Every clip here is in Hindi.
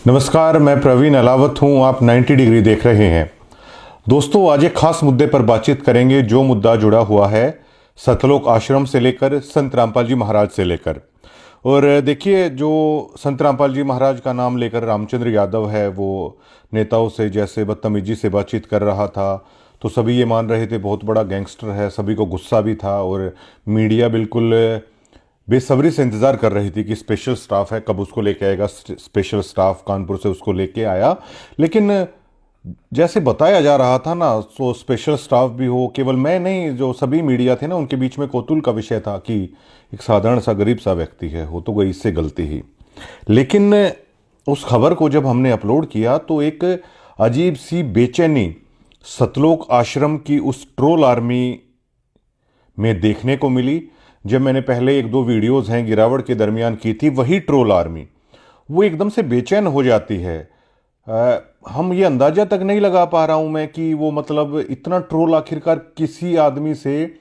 नमस्कार, मैं प्रवीण अलावत हूं। आप 90 डिग्री देख रहे हैं। दोस्तों, आज एक खास मुद्दे पर बातचीत करेंगे जो मुद्दा जुड़ा हुआ है सतलोक आश्रम से लेकर संत रामपाल जी महाराज से लेकर। और देखिए, जो संत रामपाल जी महाराज का नाम लेकर रामचंद्र यादव है, वो नेताओं से जैसे बदतमीजी से बातचीत कर रहा था, तो सभी ये मान रहे थे बहुत बड़ा गैंगस्टर है। सभी को गुस्सा भी था और मीडिया बिल्कुल बेसब्री से इंतज़ार कर रही थी कि स्पेशल स्टाफ है, कब उसको लेके आएगा। स्पेशल स्टाफ कानपुर से उसको लेके आया, लेकिन जैसे बताया जा रहा था ना, तो स्पेशल स्टाफ भी हो, केवल मैं नहीं, जो सभी मीडिया थे ना, उनके बीच में कौतूहल का विषय था कि एक साधारण सा गरीब सा व्यक्ति है, हो तो गई इससे गलती ही। लेकिन उस खबर को जब हमने अपलोड किया तो एक अजीब सी बेचैनी सतलोक आश्रम की उस ट्रोल आर्मी में देखने को मिली। जब मैंने पहले एक दो वीडियोज़ हैं गिरावट के दरमियान की थी, वही ट्रोल आर्मी वो एकदम से बेचैन हो जाती है। हम ये अंदाज़ा तक नहीं लगा पा रहा हूँ मैं कि वो मतलब इतना ट्रोल आखिरकार किसी आदमी से,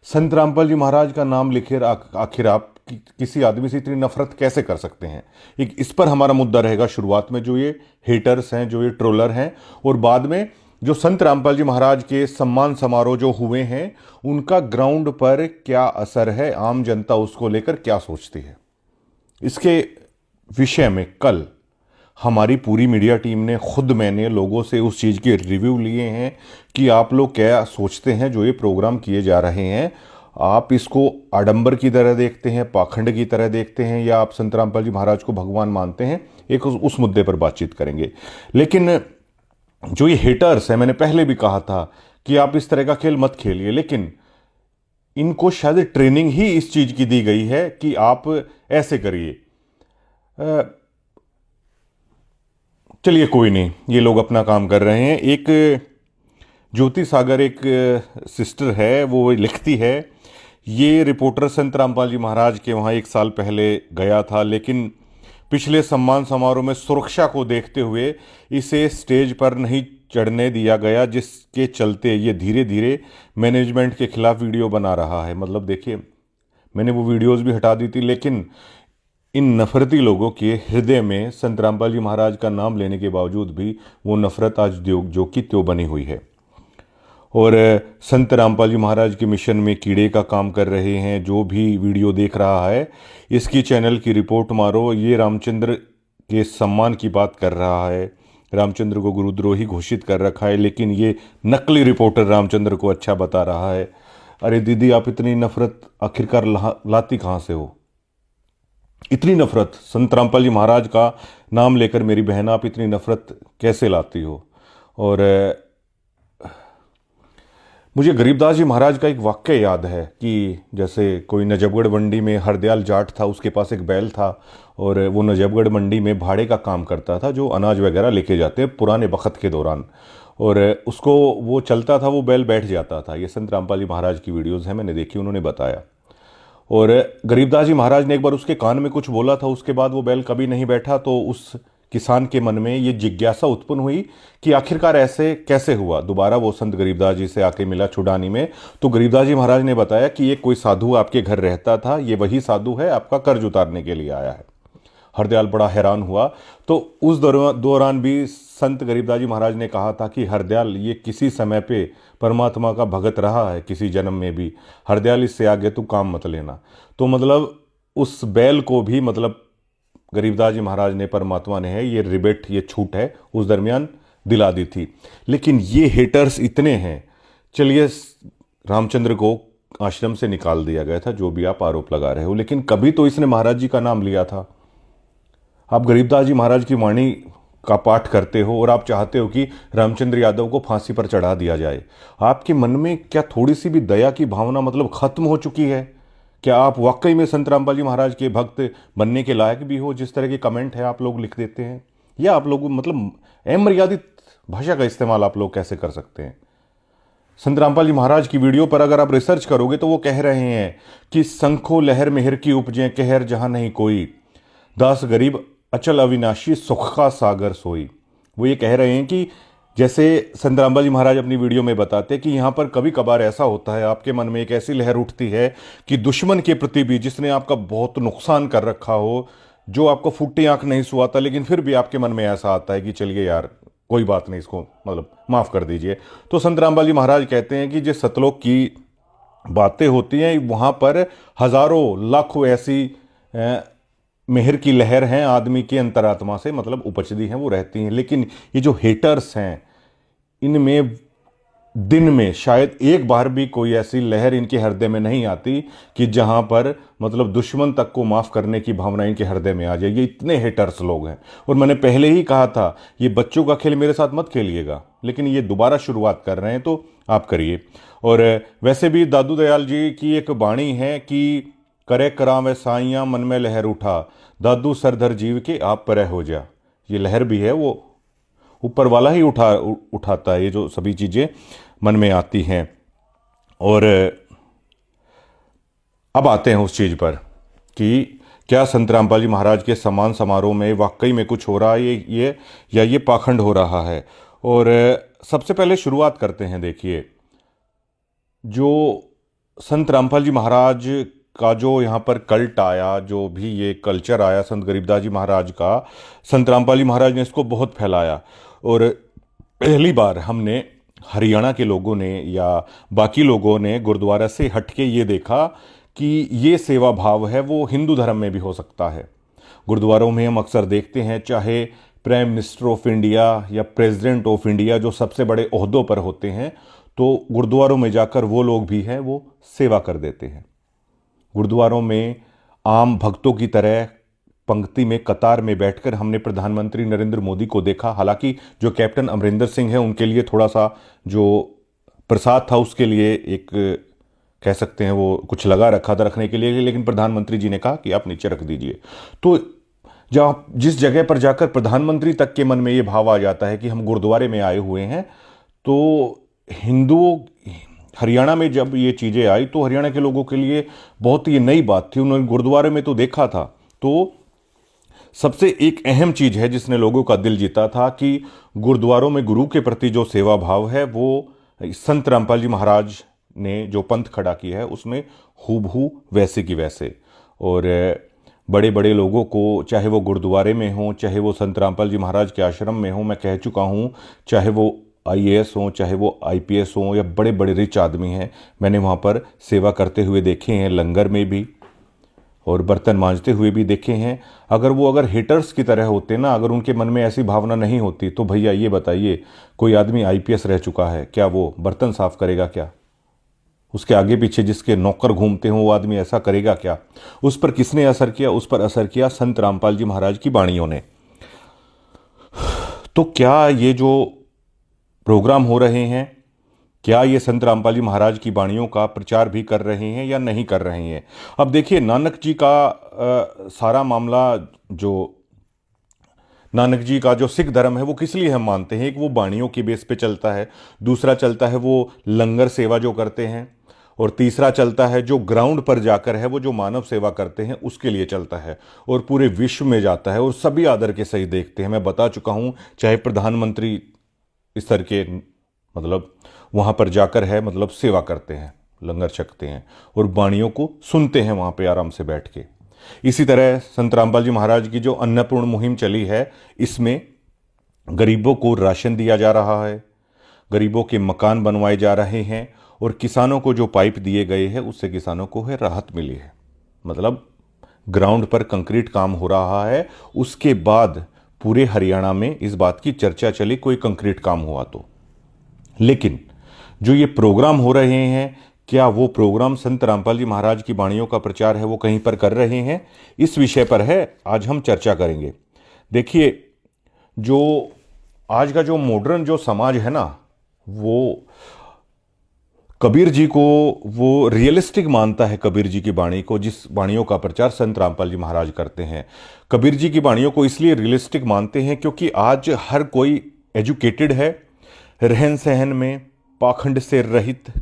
संत रामपाल जी महाराज का नाम लिखे आखिर आप किसी आदमी से इतनी नफरत कैसे कर सकते हैं। एक इस पर हमारा मुद्दा रहेगा शुरुआत में, जो ये हेटर्स हैं, जो ये ट्रोलर हैं, और बाद में जो संत रामपाल जी महाराज के सम्मान समारोह जो हुए हैं उनका ग्राउंड पर क्या असर है, आम जनता उसको लेकर क्या सोचती है। इसके विषय में कल हमारी पूरी मीडिया टीम ने, खुद मैंने लोगों से उस चीज़ के रिव्यू लिए हैं कि आप लोग क्या सोचते हैं जो ये प्रोग्राम किए जा रहे हैं। आप इसको आडंबर की तरह देखते हैं, पाखंड की तरह देखते हैं, या आप संत रामपाल जी महाराज को भगवान मानते हैं। एक उस मुद्दे पर बातचीत करेंगे। लेकिन जो ये हेटर्स हैं, मैंने पहले भी कहा था कि आप इस तरह का खेल मत खेलिए, लेकिन इनको शायद ट्रेनिंग ही इस चीज़ की दी गई है कि आप ऐसे करिए। चलिए कोई नहीं, ये लोग अपना काम कर रहे हैं। एक ज्योति सागर एक सिस्टर है, वो लिखती है, ये रिपोर्टर संत रामपाल जी महाराज के वहाँ एक साल पहले गया था, लेकिन पिछले सम्मान समारोह में सुरक्षा को देखते हुए इसे स्टेज पर नहीं चढ़ने दिया गया, जिसके चलते ये धीरे धीरे मैनेजमेंट के खिलाफ वीडियो बना रहा है। मतलब देखिए, मैंने वो वीडियोस भी हटा दी थी, लेकिन इन नफरती लोगों के हृदय में संत रामपाल जी महाराज का नाम लेने के बावजूद भी वो नफरत आज जो की त्यों बनी हुई है। और संत रामपाल जी महाराज के मिशन में कीड़े का काम कर रहे हैं। जो भी वीडियो देख रहा है, इसकी चैनल की रिपोर्ट मारो। ये रामचंद्र के सम्मान की बात कर रहा है, रामचंद्र को गुरुद्रोही घोषित कर रखा है, लेकिन ये नकली रिपोर्टर रामचंद्र को अच्छा बता रहा है। अरे दीदी, आप इतनी नफरत आखिरकार लाती कहाँ से हो? इतनी नफरत संत रामपाल जी महाराज का नाम लेकर, मेरी बहन, आप इतनी नफरत कैसे लाती हो? और मुझे गरीबदास जी महाराज का एक वाक्य याद है कि जैसे कोई नजफगढ़ मंडी में हरदयाल जाट था, उसके पास एक बैल था, और वो नजफगढ़ मंडी में भाड़े का काम करता था, जो अनाज वगैरह लेके जाते हैं पुराने वक्त के दौरान, और उसको वो चलता था, वो बैल बैठ जाता था। ये संत रामपाल जी महाराज की वीडियोज़ हैं, मैंने देखी, उन्होंने बताया। और गरीबदास जी महाराज ने एक बार उसके कान में कुछ बोला था, उसके बाद वो बैल कभी नहीं बैठा। तो उस किसान के मन में ये जिज्ञासा उत्पन्न हुई कि आखिरकार ऐसे कैसे हुआ। दोबारा वो संत गरीबदास जी से आके मिला छुड़ानी में, तो गरीबदास जी महाराज ने बताया कि ये कोई साधु आपके घर रहता था, ये वही साधु है, आपका कर्ज उतारने के लिए आया है। हरदयाल बड़ा हैरान हुआ। तो उस दौरान भी संत गरीबदास जी महाराज ने कहा था कि हरदयाल, ये किसी समय पे परमात्मा का भगत रहा है, किसी जन्म में भी। हरदयाल, इससे आगे तू काम मत लेना। तो मतलब उस बैल को भी, मतलब गरीबदास जी महाराज ने, परमात्मा ने है, ये रिबेट, ये छूट है, उस दरमियान दिला दी थी। लेकिन ये हेटर्स इतने हैं। चलिए, रामचंद्र को आश्रम से निकाल दिया गया था, जो भी आप आरोप लगा रहे हो, लेकिन कभी तो इसने महाराज जी का नाम लिया था। आप गरीबदास जी महाराज की वाणी का पाठ करते हो और आप चाहते हो कि रामचंद्र यादव को फांसी पर चढ़ा दिया जाए। आपके मन में क्या थोड़ी सी भी दया की भावना मतलब खत्म हो चुकी है? क्या आप वाकई में संत रामपाल जी महाराज के भक्त बनने के लायक भी हो? जिस तरह के कमेंट है आप लोग लिख देते हैं, या आप लोग मतलब अमर्यादित भाषा का इस्तेमाल आप लोग कैसे कर सकते हैं? संत रामपाल जी महाराज की वीडियो पर अगर आप रिसर्च करोगे तो वो कह रहे हैं कि संखो लहर मेहर की उपजे, कहर जहां नहीं कोई, दास गरीब अचल अविनाशी सुख का सागर सोई। वो ये कह रहे हैं कि जैसे संत रामपाल जी महाराज अपनी वीडियो में बताते कि यहाँ पर कभी कभार ऐसा होता है, आपके मन में एक ऐसी लहर उठती है कि दुश्मन के प्रति भी, जिसने आपका बहुत नुकसान कर रखा हो, जो आपको फुट्टी आंख नहीं सुहाता, लेकिन फिर भी आपके मन में ऐसा आता है कि चलिए यार कोई बात नहीं, इसको मतलब माफ़ कर दीजिए। तो संत रामपाल जी महाराज कहते हैं कि जो सतलोक की बातें होती हैं वहाँ पर हजारों लाखों ऐसी मेहर की लहर हैं आदमी की अंतरात्मा से मतलब उपजती हैं, वो रहती हैं। लेकिन ये जो हेटर्स हैं, इनमें दिन में शायद एक बार भी कोई ऐसी लहर इनके हृदय में नहीं आती कि जहां पर मतलब दुश्मन तक को माफ़ करने की भावना इनके हृदय में आ जाए। ये इतने हेटर्स लोग हैं। और मैंने पहले ही कहा था ये बच्चों का खेल मेरे साथ मत खेलिएगा, लेकिन ये दोबारा शुरुआत कर रहे हैं तो आप करिए। और वैसे भी दादू दयाल जी की एक वाणी है कि करे करावे साइयां मन में लहर उठा, दादू सरधर जीव के आप परे हो जा। ये लहर भी है, वो ऊपर वाला ही उठाता है ये जो सभी चीज़ें मन में आती हैं। और अब आते हैं उस चीज़ पर कि क्या संत रामपाल जी महाराज के सम्मान समारोह में वाकई में कुछ हो रहा है ये या ये पाखंड हो रहा है। और सबसे पहले शुरुआत करते हैं। देखिए, जो संत रामपाल जी महाराज का जो यहाँ पर कल्ट आया, जो भी ये कल्चर आया संत गरीबदास जी महाराज का, संत रामपाल जी महाराज ने इसको बहुत फैलाया। और पहली बार हमने हरियाणा के लोगों ने या बाकी लोगों ने गुरुद्वारा से हटके ये देखा कि ये सेवा भाव है वो हिंदू धर्म में भी हो सकता है। गुरुद्वारों में हम अक्सर देखते हैं, चाहे प्राइम मिनिस्टर ऑफ इंडिया या प्रेसिडेंट ऑफ इंडिया जो सबसे बड़े ओहदों पर होते हैं, तो गुरुद्वारों में जाकर वो लोग भी हैं वो सेवा कर देते हैं। गुरुद्वारों में आम भक्तों की तरह पंक्ति में कतार में बैठकर हमने प्रधानमंत्री नरेंद्र मोदी को देखा। हालांकि जो कैप्टन अमरिंदर सिंह है उनके लिए थोड़ा सा जो प्रसाद था उसके लिए एक कह सकते हैं वो कुछ लगा रखा था रखने के लिए, लेकिन प्रधानमंत्री जी ने कहा कि आप नीचे रख दीजिए। तो जब जिस जगह पर जाकर प्रधानमंत्री तक के मन में ये भाव आ जाता है कि हम गुरुद्वारे में आए हुए हैं, तो हिंदुओं हरियाणा में जब ये चीज़ें आई तो हरियाणा के लोगों के लिए बहुत ही नई बात थी। उन्होंने गुरुद्वारे में तो देखा था, तो सबसे एक अहम चीज़ है जिसने लोगों का दिल जीता था कि गुरुद्वारों में गुरु के प्रति जो सेवा भाव है वो संत रामपाल जी महाराज ने जो पंथ खड़ा किया है उसमें हूबहू वैसे की वैसे। और बड़े बड़े लोगों को, चाहे वो गुरुद्वारे में हों, चाहे वो संत रामपाल जी महाराज के आश्रम में हों, मैं कह चुका हूँ, चाहे वो IAS हों, चाहे वो IPS हों या बड़े बड़े रिच आदमी हैं, मैंने वहाँ पर सेवा करते हुए देखे हैं, लंगर में भी और बर्तन मांजते हुए भी देखे हैं। अगर हेटर्स की तरह होते ना, अगर उनके मन में ऐसी भावना नहीं होती तो भैया ये बताइए, कोई आदमी IPS रह चुका है, क्या वो बर्तन साफ करेगा? क्या उसके आगे पीछे जिसके नौकर घूमते हों वो आदमी ऐसा करेगा क्या? उस पर किसने असर किया? उस पर असर किया संत रामपाल जी महाराज की वाणियों ने। तो क्या ये जो प्रोग्राम हो रहे हैं, क्या ये संत रामपाल जी महाराज की वाणियों का प्रचार भी कर रहे हैं या नहीं कर रहे हैं? अब देखिए, नानक जी का सारा मामला, जो नानक जी का जो सिख धर्म है वो किस लिए हम मानते हैं? एक वो वाणियों के बेस पे चलता है, दूसरा चलता है वो लंगर सेवा जो करते हैं, और तीसरा चलता है जो ग्राउंड पर जाकर है वो जो मानव सेवा करते हैं उसके लिए चलता है, और पूरे विश्व में जाता है और सभी आदर के सही देखते हैं। मैं बता चुका हूँ, चाहे प्रधानमंत्री स्तर के मतलब वहाँ पर जाकर है मतलब सेवा करते हैं, लंगर छकते हैं और वाणियों को सुनते हैं वहाँ पे आराम से बैठ के। इसी तरह संत रामपाल जी महाराज की जो अन्नपूर्ण मुहिम चली है, इसमें गरीबों को राशन दिया जा रहा है, गरीबों के मकान बनवाए जा रहे हैं, और किसानों को जो पाइप दिए गए हैं उससे किसानों को है राहत मिली है। मतलब ग्राउंड पर कंक्रीट काम हो रहा है। उसके बाद पूरे हरियाणा में इस बात की चर्चा चली कोई कंक्रीट काम हुआ तो। लेकिन जो ये प्रोग्राम हो रहे हैं, क्या वो प्रोग्राम संत रामपाल जी महाराज की वाणियों का प्रचार है वो कहीं पर कर रहे हैं? इस विषय पर है आज हम चर्चा करेंगे। देखिए, जो आज का जो मॉडर्न जो समाज है ना, वो कबीर जी को वो रियलिस्टिक मानता है, कबीर जी की वाणी को, जिस वाणियों का प्रचार संत रामपाल जी महाराज करते हैं। कबीर जी की वाणियों को इसलिए रियलिस्टिक मानते हैं क्योंकि आज हर कोई एजुकेटेड है, रहन सहन में पाखंड से रहित,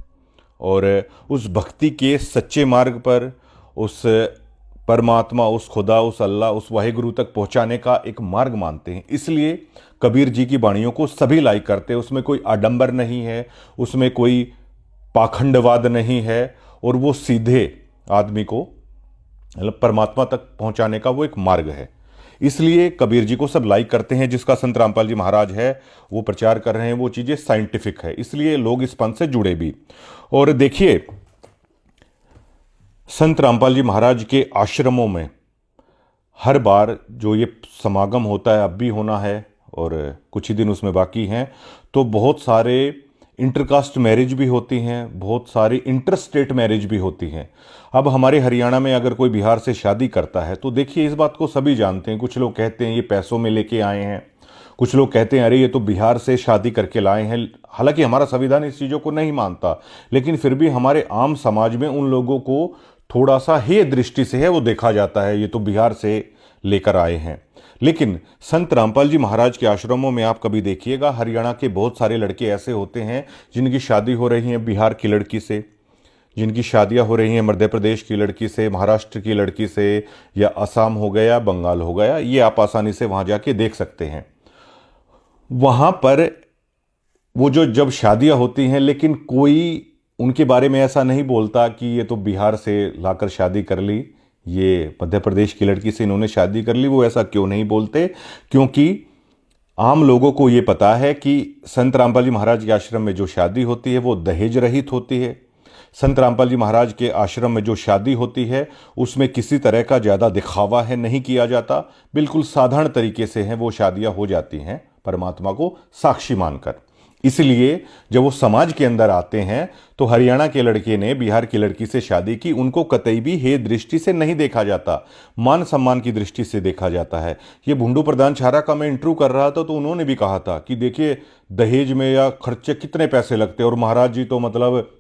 और उस भक्ति के सच्चे मार्ग पर उस परमात्मा, उस खुदा, उस अल्लाह, उस वाहिगुरु तक पहुंचाने का एक मार्ग मानते हैं। इसलिए कबीर जी की वाणियों को सभी लाइक करते हैं। उसमें कोई आडंबर नहीं है, उसमें कोई पाखंडवाद नहीं है, और वो सीधे आदमी को मतलब परमात्मा तक पहुंचाने का वो एक मार्ग है। इसलिए कबीर जी को सब लाइक करते हैं। जिसका संत रामपाल जी महाराज है वो प्रचार कर रहे हैं, वो चीज़ें साइंटिफिक है, इसलिए लोग इस पंथ से जुड़े भी। और देखिए, संत रामपाल जी महाराज के आश्रमों में हर बार जो ये समागम होता है, अब भी होना है और कुछ ही दिन उसमें बाकी हैं, तो बहुत सारे इंटरकास्ट मैरिज भी होती हैं, बहुत सारी इंटरस्टेट मैरिज भी होती हैं। अब हमारे हरियाणा में अगर कोई बिहार से शादी करता है तो देखिए, इस बात को सभी जानते हैं। कुछ लोग कहते हैं ये पैसों में लेके आए हैं, कुछ लोग कहते हैं अरे ये तो बिहार से शादी करके लाए हैं। हालांकि हमारा संविधान इस चीज़ों को नहीं मानता, लेकिन फिर भी हमारे आम समाज में उन लोगों को थोड़ा सा हेय दृष्टि से है वो देखा जाता है, ये तो बिहार से लेकर आए हैं। लेकिन संत रामपाल जी महाराज के आश्रमों में आप कभी देखिएगा, हरियाणा के बहुत सारे लड़के ऐसे होते हैं जिनकी शादी हो रही है बिहार की लड़की से, जिनकी शादियां हो रही हैं मध्य प्रदेश की लड़की से, महाराष्ट्र की लड़की से, या असम हो गया, बंगाल हो गया। ये आप आसानी से वहां जाके देख सकते हैं। वहां पर वो जो जब शादियां होती हैं, लेकिन कोई उनके बारे में ऐसा नहीं बोलता कि ये तो बिहार से लाकर शादी कर ली, ये मध्य प्रदेश की लड़की से इन्होंने शादी कर ली। वो ऐसा क्यों नहीं बोलते? क्योंकि आम लोगों को ये पता है कि संत रामपाल जी महाराज के आश्रम में जो शादी होती है वो दहेज रहित होती है। संत रामपाल जी महाराज के आश्रम में जो शादी होती है उसमें किसी तरह का ज़्यादा दिखावा है नहीं किया जाता, बिल्कुल साधारण तरीके से हैं वो शादियां हो जाती हैं परमात्मा को साक्षी मानकर। इसलिए जब वो समाज के अंदर आते हैं तो हरियाणा के लड़के ने बिहार की लड़की से शादी की, उनको कतई भी हे दृष्टि से नहीं देखा जाता, मान सम्मान की दृष्टि से देखा जाता है। ये भुंडू प्रधान छारा का मैं इंटरव्यू कर रहा था तो उन्होंने भी कहा था कि देखिए दहेज में या खर्चे कितने पैसे लगते हैं, और महाराज जी तो मतलब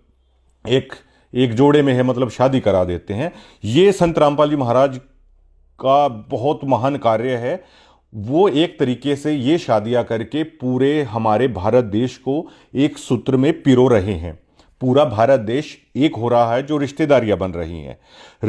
एक एक जोड़े में है, मतलब शादी करा देते हैं। ये संत रामपाल जी महाराज का बहुत महान कार्य है। वो एक तरीके से ये शादियां करके पूरे हमारे भारत देश को एक सूत्र में पिरो रहे हैं। पूरा भारत देश एक हो रहा है, जो रिश्तेदारियां बन रही हैं।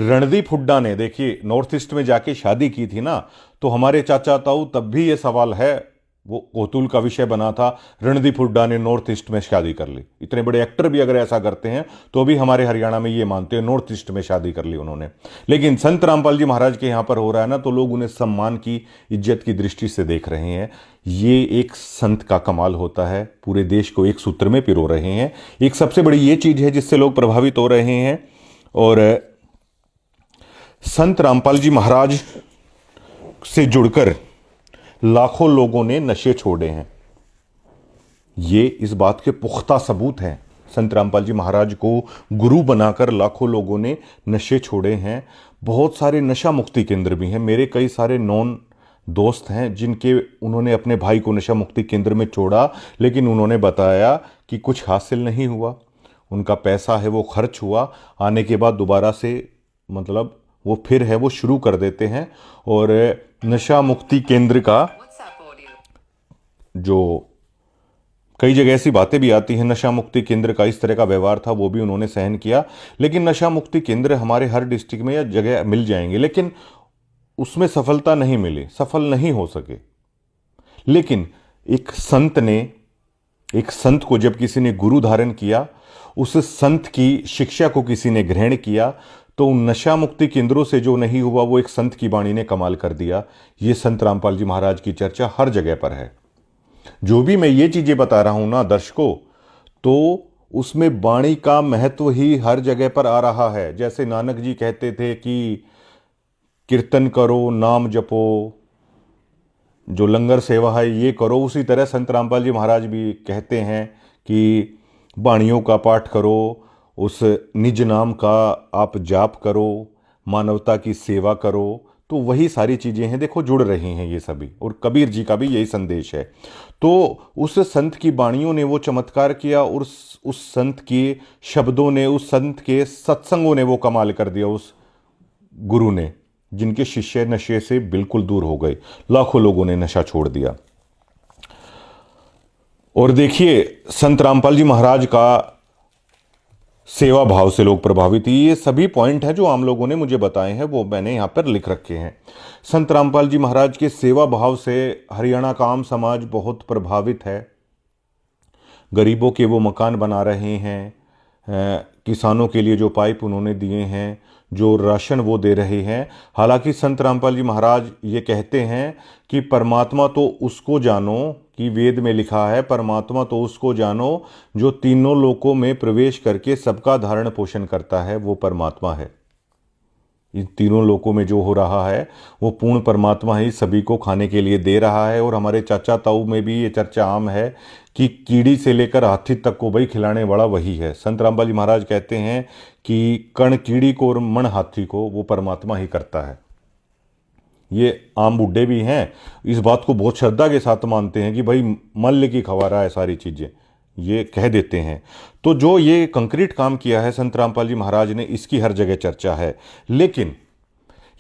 रणदीप हुड्डा ने देखिए नॉर्थ ईस्ट में जाके शादी की थी ना, तो हमारे चाचा ताऊ तब भी ये सवाल है, वो कौतूहल का विषय बना था, रणदीप हुड्डा ने नॉर्थ ईस्ट में शादी कर ली। इतने बड़े एक्टर भी अगर ऐसा करते हैं तो भी हमारे हरियाणा में ये मानते हैं नॉर्थ ईस्ट में शादी कर ली उन्होंने। लेकिन संत रामपाल जी महाराज के यहाँ पर हो रहा है ना, तो लोग उन्हें सम्मान की, इज्जत की दृष्टि से देख रहे हैं। ये एक संत का कमाल होता है, पूरे देश को एक सूत्र में पिरो रहे हैं। एक सबसे बड़ी ये चीज है जिससे लोग प्रभावित हो रहे हैं। और संत रामपाल जी महाराज से जुड़कर लाखों लोगों ने नशे छोड़े हैं। ये इस बात के पुख्ता सबूत हैं। संत रामपाल जी महाराज को गुरु बनाकर लाखों लोगों ने नशे छोड़े हैं। बहुत सारे नशा मुक्ति केंद्र भी हैं। मेरे कई सारे नॉन दोस्त हैं जिनके उन्होंने अपने भाई को नशा मुक्ति केंद्र में छोड़ा, लेकिन उन्होंने बताया कि कुछ हासिल नहीं हुआ। उनका पैसा है वो खर्च हुआ, आने के बाद दोबारा से मतलब वो फिर है वो शुरू कर देते हैं। और नशा मुक्ति केंद्र का जो कई जगह ऐसी बातें भी आती हैं, नशा मुक्ति केंद्र का इस तरह का व्यवहार था, वो भी उन्होंने सहन किया। लेकिन नशा मुक्ति केंद्र हमारे हर डिस्ट्रिक्ट में या जगह मिल जाएंगे, लेकिन उसमें सफलता नहीं मिली, सफल नहीं हो सके। लेकिन एक संत को जब किसी ने गुरु धारण किया, उस संत की शिक्षा को किसी ने ग्रहण किया, तो नशा मुक्ति केंद्रों से जो नहीं हुआ वो एक संत की वाणी ने कमाल कर दिया। ये संत रामपाल जी महाराज की चर्चा हर जगह पर है। जो भी मैं ये चीजें बता रहा हूं ना दर्शकों, तो उसमें वाणी का महत्व ही हर जगह पर आ रहा है। जैसे नानक जी कहते थे कि कीर्तन करो, नाम जपो, जो लंगर सेवा है ये करो, उसी तरह संत रामपाल जी महाराज भी कहते हैं कि वाणियों का पाठ करो, उस निज नाम का आप जाप करो, मानवता की सेवा करो। तो वही सारी चीज़ें हैं, देखो जुड़ रही हैं ये सभी। और कबीर जी का भी यही संदेश है। तो उस संत की वाणियों ने वो चमत्कार किया, और उस संत के शब्दों ने, उस संत के सत्संगों ने वो कमाल कर दिया उस गुरु ने, जिनके शिष्य नशे से बिल्कुल दूर हो गए। लाखों लोगों ने नशा छोड़ दिया। और देखिए संत रामपाल जी महाराज का सेवा भाव से लोग प्रभावित हैं। ये सभी पॉइंट हैं जो आम लोगों ने मुझे बताए हैं, वो मैंने यहाँ पर लिख रखे हैं। संत रामपाल जी महाराज के सेवा भाव से हरियाणा का आम समाज बहुत प्रभावित है। गरीबों के वो मकान बना रहे हैं, किसानों के लिए जो पाइप उन्होंने दिए हैं, जो राशन वो दे रहे हैं। हालांकि संत रामपाल जी महाराज ये कहते हैं कि परमात्मा तो उसको जानो, कि वेद में लिखा है परमात्मा तो उसको जानो जो तीनों लोकों में प्रवेश करके सबका धारण पोषण करता है, वो परमात्मा है। इन तीनों लोकों में जो हो रहा है वो पूर्ण परमात्मा ही सभी को खाने के लिए दे रहा है। और हमारे चाचा ताऊ में भी ये चर्चा आम है कि कीड़ी से लेकर हाथी तक को भाई खिलाने वाला वही है। संत रामपाल जी महाराज कहते हैं कि कण कीड़ी को और मन हाथी को वो परमात्मा ही करता है। ये आम बुड्ढे भी हैं, इस बात को बहुत श्रद्धा के साथ मानते हैं कि भाई मल्ल की खवारा है सारी चीज़ें, ये कह देते हैं। तो जो ये कंक्रीट काम किया है संत रामपाल जी महाराज ने, इसकी हर जगह चर्चा है। लेकिन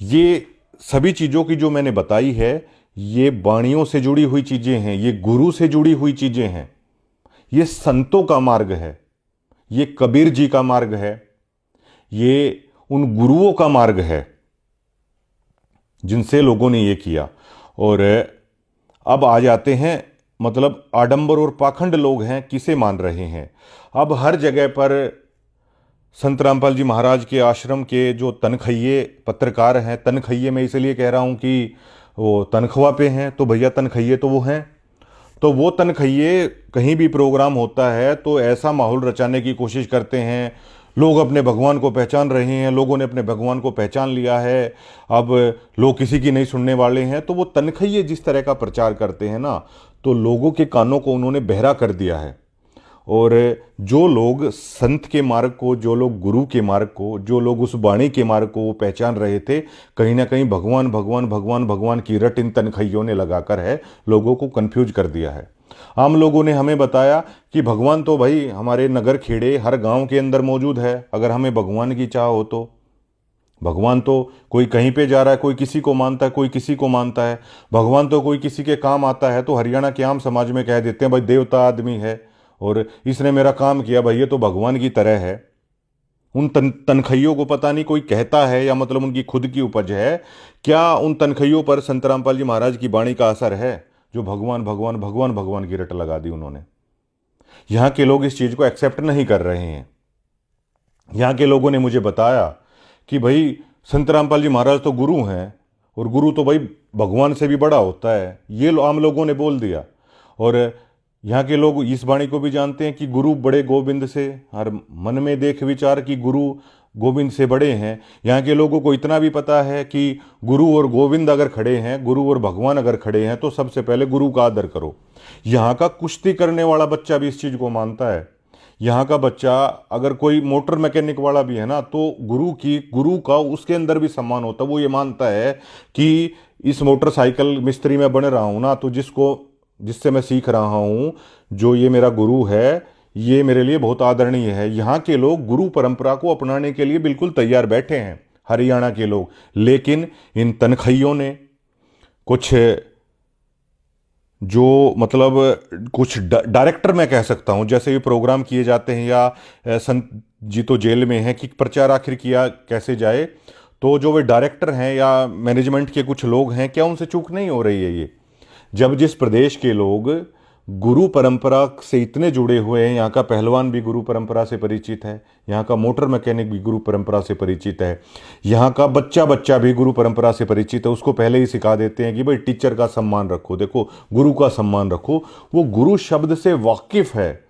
ये सभी चीज़ों की जो मैंने बताई है, ये वाणियों से जुड़ी हुई चीज़ें हैं, ये गुरु से जुड़ी हुई चीज़ें हैं, ये संतों का मार्ग है, ये कबीर जी का मार्ग है, ये उन गुरुओं का मार्ग है जिनसे लोगों ने ये किया। और अब आ जाते हैं, मतलब आडंबर और पाखंड लोग हैं किसे मान रहे हैं। अब हर जगह पर संत रामपाल जी महाराज के आश्रम के जो तनखइये पत्रकार हैं, तनखइये मैं इसलिए कह रहा हूँ कि वो तनख्वाह पे हैं, तो भैया तनखइये तो वो हैं। तो वो तनखइये कहीं भी प्रोग्राम होता है तो ऐसा माहौल रचाने की कोशिश करते हैं, लोग अपने भगवान को पहचान रहे हैं, लोगों ने अपने भगवान को पहचान लिया है, अब लोग किसी की नहीं सुनने वाले हैं। तो वो तनखइये जिस तरह का प्रचार करते हैं ना, तो लोगों के कानों को उन्होंने बहरा कर दिया है। और जो लोग संत के मार्ग को, जो लोग गुरु के मार्ग को, जो लोग उस वाणी के मार्ग को पहचान रहे थे, कहीं ना कहीं भगवान भगवान भगवान भगवान की रट इन तनखइयों ने लगाकर है लोगों को कंफ्यूज कर दिया है। आम लोगों ने हमें बताया कि भगवान तो भाई हमारे नगर खेड़े हर गांव के अंदर मौजूद है। अगर हमें भगवान की चाह हो तो भगवान तो कोई कहीं पे जा रहा है, कोई किसी को मानता है, कोई किसी को मानता है। भगवान तो कोई किसी के काम आता है तो हरियाणा के आम समाज में कह देते हैं भाई देवता आदमी है और इसने मेरा काम किया, भाई ये तो भगवान की तरह है। उन तनखइयों को पता नहीं कोई कहता है या मतलब उनकी खुद की उपज है। क्या उन तनखइयों पर संत रामपाल जी महाराज की वाणी का असर है जो भगवान भगवान भगवान भगवान की रट लगा दी उन्होंने? यहाँ के लोग इस चीज़ को एक्सेप्ट नहीं कर रहे हैं। यहाँ के लोगों ने मुझे बताया कि भाई संत रामपाल जी महाराज तो गुरु हैं और गुरु तो भाई भगवान से भी बड़ा होता है, ये आम लोगों ने बोल दिया। और यहाँ के लोग इस वाणी को भी जानते हैं कि गुरु बड़े गोविंद से, हर मन में देख विचार कि गुरु गोविंद से बड़े हैं। यहाँ के लोगों को इतना भी पता है कि गुरु और गोविंद अगर खड़े हैं, गुरु और भगवान अगर खड़े हैं, तो सबसे पहले गुरु का आदर करो। यहाँ का कुश्ती करने वाला बच्चा भी इस चीज़ को मानता है। यहाँ का बच्चा अगर कोई मोटर मैकेनिक वाला भी है ना, तो गुरु का उसके अंदर भी सम्मान होता है। वो ये मानता है कि इस मोटरसाइकिल मिस्त्री में बन रहा हूँ ना, तो जिससे मैं सीख रहा हूँ, जो ये मेरा गुरु है, ये मेरे लिए बहुत आदरणीय है। यहाँ के लोग गुरु परंपरा को अपनाने के लिए बिल्कुल तैयार बैठे हैं, हरियाणा के लोग। लेकिन इन तनखइयों ने कुछ जो मतलब कुछ डायरेक्टर मैं कह सकता हूँ, जैसे ये प्रोग्राम किए जाते हैं या संत जी तो जेल में हैं कि प्रचार आखिर किया कैसे जाए, तो जो वे डायरेक्टर हैं या मैनेजमेंट के कुछ लोग हैं, क्या उनसे चूक नहीं हो रही है ये? जब जिस प्रदेश के लोग गुरु परंपरा से इतने जुड़े हुए हैं, यहाँ का पहलवान भी गुरु परंपरा से परिचित है, यहाँ का मोटर मैकेनिक भी गुरु परंपरा से परिचित है, यहाँ का बच्चा भी गुरु परंपरा से परिचित है, उसको पहले ही सिखा देते हैं कि भाई टीचर का सम्मान रखो, देखो गुरु का सम्मान रखो। वो गुरु शब्द से वाकिफ है,